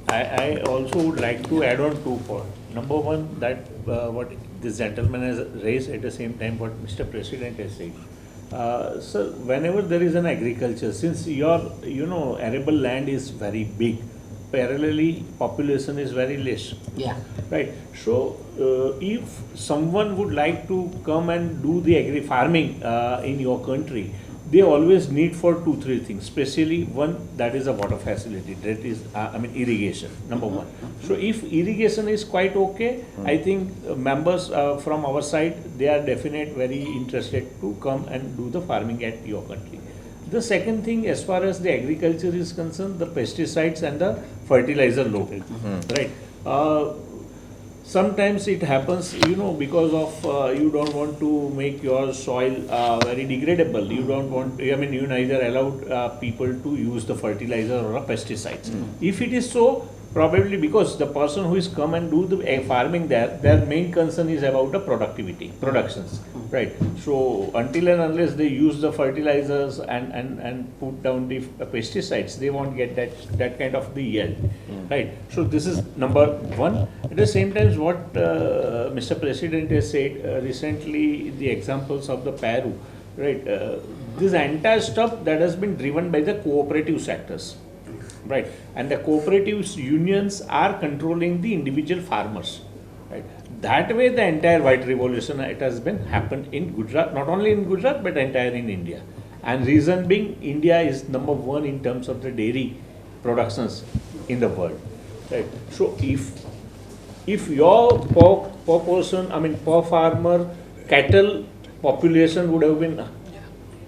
I also would like to add on 2 points. Number one, that what this gentleman has raised, at the same time what Mr. President has said. So whenever there is an agriculture, since your arable land is very big, parallelly population is very less. Yeah. Right. So if someone would like to come and do the farming in your country, they always need for 2-3 things, especially one, that is a water facility, that is irrigation, number one. So if irrigation is quite okay, I think members from our side, they are definitely very interested to come and do the farming at your country. The second thing, as far as the agriculture is concerned, the pesticides and the fertilizer load, right? Sometimes it happens, because of you don't want to make your soil very degradable. You don't want, you neither allowed people to use the fertilizer or pesticides. If it is so, probably because the person who is come and do the farming there, their main concern is about the productions, right? So until and unless they use the fertilizers and put down the pesticides, they won't get that kind of the yield, right? So this is number one. At the same time, what Mr. President has said recently, the examples of the Peru, right? This entire stuff that has been driven by the cooperative sectors. right? And the cooperatives unions are controlling the individual farmers, right? That way, the entire white revolution it has been happened in Gujarat, not only in Gujarat but entire in India. And reason being, India is number one in terms of the dairy productions in the world, right? So if your per person, I mean per farmer cattle population would have been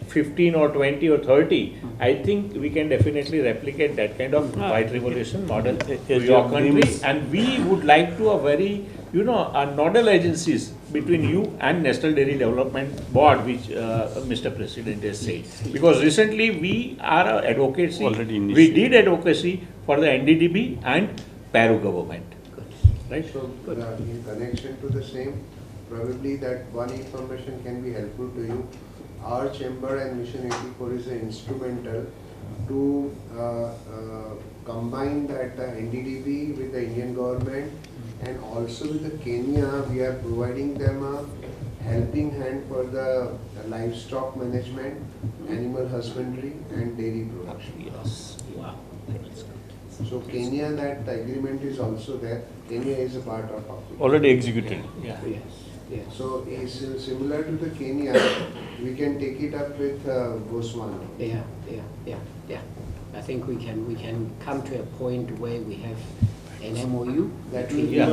15 or 20 or 30, I think we can definitely replicate that kind of white revolution model to your country. And we would like to a very, nodal agencies between you and National Dairy Development Board, which Mr. President has said. Because recently we are advocacy, we did advocacy for the NDDB and Peru government. Right? So, in connection to the same, probably that one information can be helpful to you. Our chamber and Mission 84 is instrumental to combine that NDDB with the Indian government, and also with the Kenya. We are providing them a helping hand for the livestock management, animal husbandry and dairy production. Yes. Wow. So Kenya, that agreement is also there. Kenya is a part of Africa. Already executed. Yeah. Yes. Yes. So it's similar to the Kenya. We can take it up with Botswana. Yeah. I think we can come to a point where we have an MOU That between will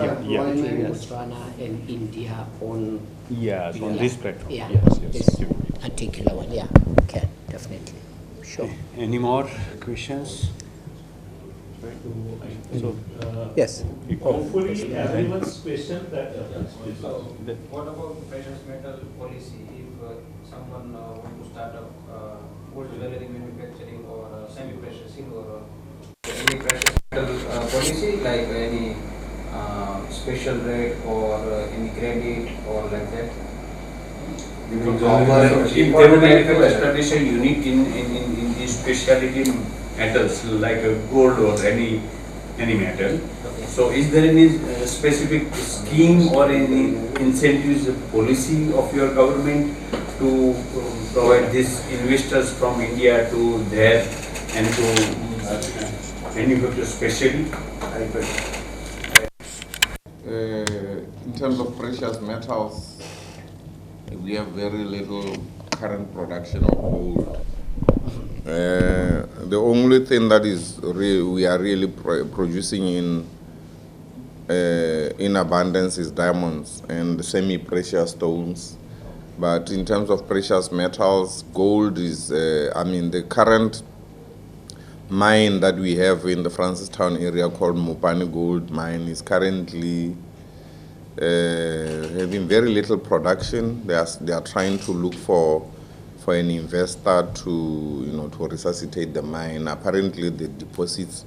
Botswana and India on on this platform. Yeah, Yes. this particular one. Yeah, okay, definitely. Sure. Any more questions? So, Yes. Hopefully everyone's question that. What about precious metal policy if someone want to start up gold jewelry manufacturing or semi-precious or any precious metal policy like any special rate or any credit or like that? If they would like to establish a unit in these specialty metals like gold or any metal. So is there any specific scheme or any incentives policy of your government to provide these investors from India to there and to manufacture specially? In terms of precious metals, we have very little current production of gold. The only thing that is we are really producing in abundance is diamonds and semi-precious stones. But in terms of precious metals, gold is, the current mine that we have in the Francistown area called Mopani Gold Mine is currently having very little production. They are trying to look for an investor to resuscitate the mine. Apparently the deposits,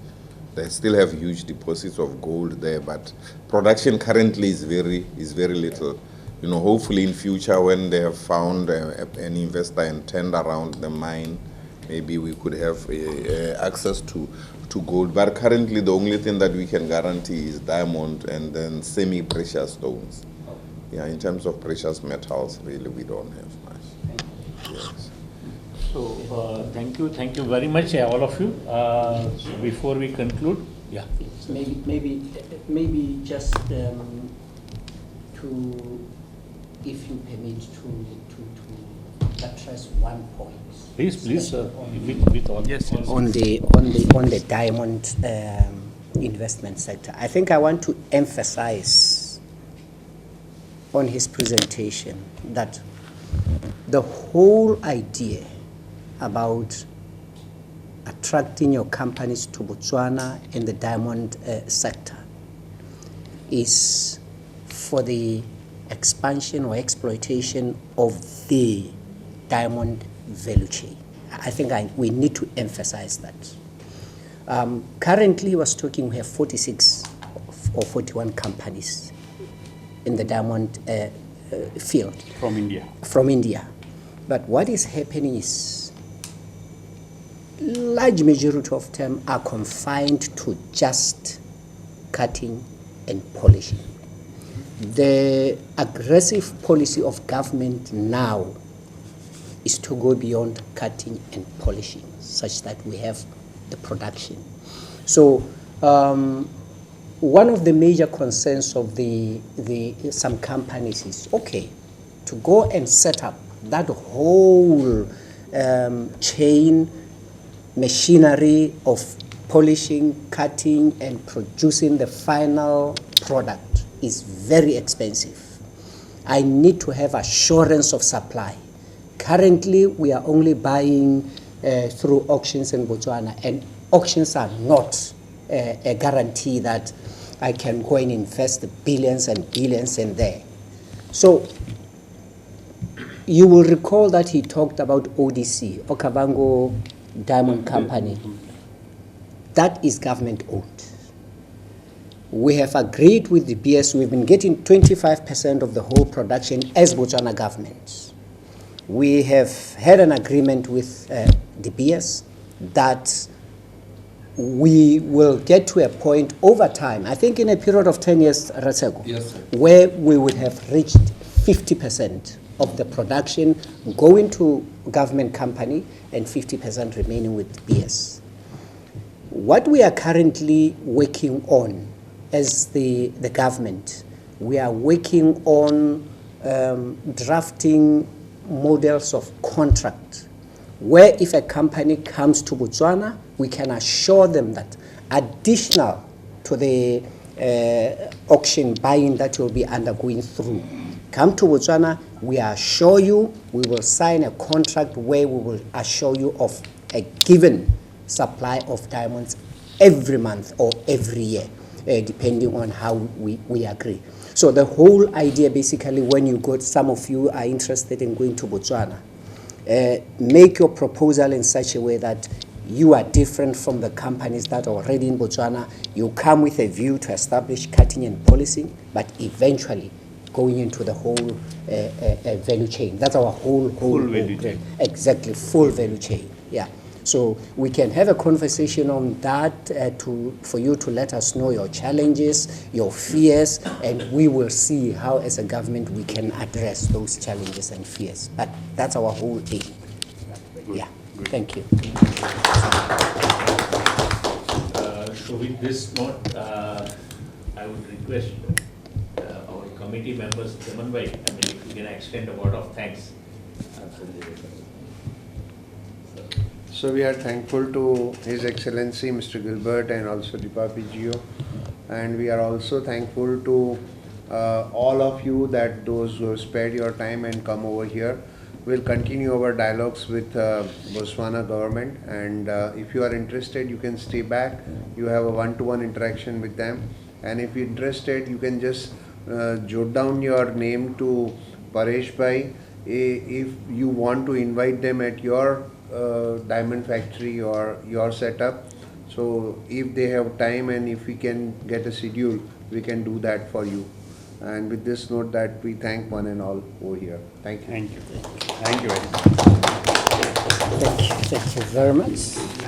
they still have huge deposits of gold there, but production currently is very little. Hopefully in future when they have found an investor and turned around the mine, maybe we could have access to gold. But currently the only thing that we can guarantee is diamond and then semi-precious stones. Yeah, in terms of precious metals, really we don't have much. Yes. So thank you very much, all of you. So before we conclude, Maybe just to, if you permit, to address one point. Please, sir. With all. Yes. On the diamond investment sector, I think I want to emphasize on his presentation that the whole idea about attracting your companies to Botswana in the diamond sector is for the expansion or exploitation of the diamond value chain. I think we need to emphasize that. Currently, I was talking, we have 46 or 41 companies in the diamond field. From India. From India. But what is happening is large majority of them are confined to just cutting and polishing. The aggressive policy of government now is to go beyond cutting and polishing, such that we have the production. So one of the major concerns of some companies is, okay, to go and set up that whole chain machinery of polishing, cutting, and producing the final product is very expensive. I need to have assurance of supply. Currently, we are only buying through auctions in Botswana, and auctions are not a guarantee that I can go and invest billions and billions in there. So you will recall that he talked about ODC, Okavango Diamond Company. That is government owned. We have agreed with the BS, we've been getting 25% of the whole production as Botswana government. We have had an agreement with the BS that we will get to a point over time, I think in a period of 10 years, Ratsego, Yes, sir. where we would have reached 50% of the production going to government company and 50% remaining with BS. What we are currently working on as the government, we are working on drafting models of contract where if a company comes to Botswana, we can assure them that additional to the auction buying that you'll be undergoing through, come to Botswana, we assure you, we will sign a contract where we will assure you of a given supply of diamonds every month or every year, depending on how we agree. So the whole idea basically, when you go, some of you are interested in going to Botswana, make your proposal in such a way that you are different from the companies that are already in Botswana. You come with a view to establish cutting and policing, but eventually going into the whole value chain. That's our whole value chain. Exactly, full value chain. Yeah. So we can have a conversation on that for you to let us know your challenges, your fears, and we will see how as a government we can address those challenges and fears. But that's our whole aim. Yeah, thank you. So with this note, I would request our committee members, Chairman Bhai, I mean, if you can extend a word of thanks. So we are thankful to His Excellency Mr. Gilbert and also Dipapi Gio, and we are also thankful to all of you that those who have spared your time and come over here. We'll continue our dialogues with Botswana government, and if you are interested, you can stay back. You have a one-to-one interaction with them, and if you're interested, you can just jot down your name to Paresh Bhai if you want to invite them at your diamond factory or your setup. So if they have time and if we can get a schedule, we can do that for you. And with this note that we thank one and all over here. Thank you. Thank you. Thank you very much. Thank you very much.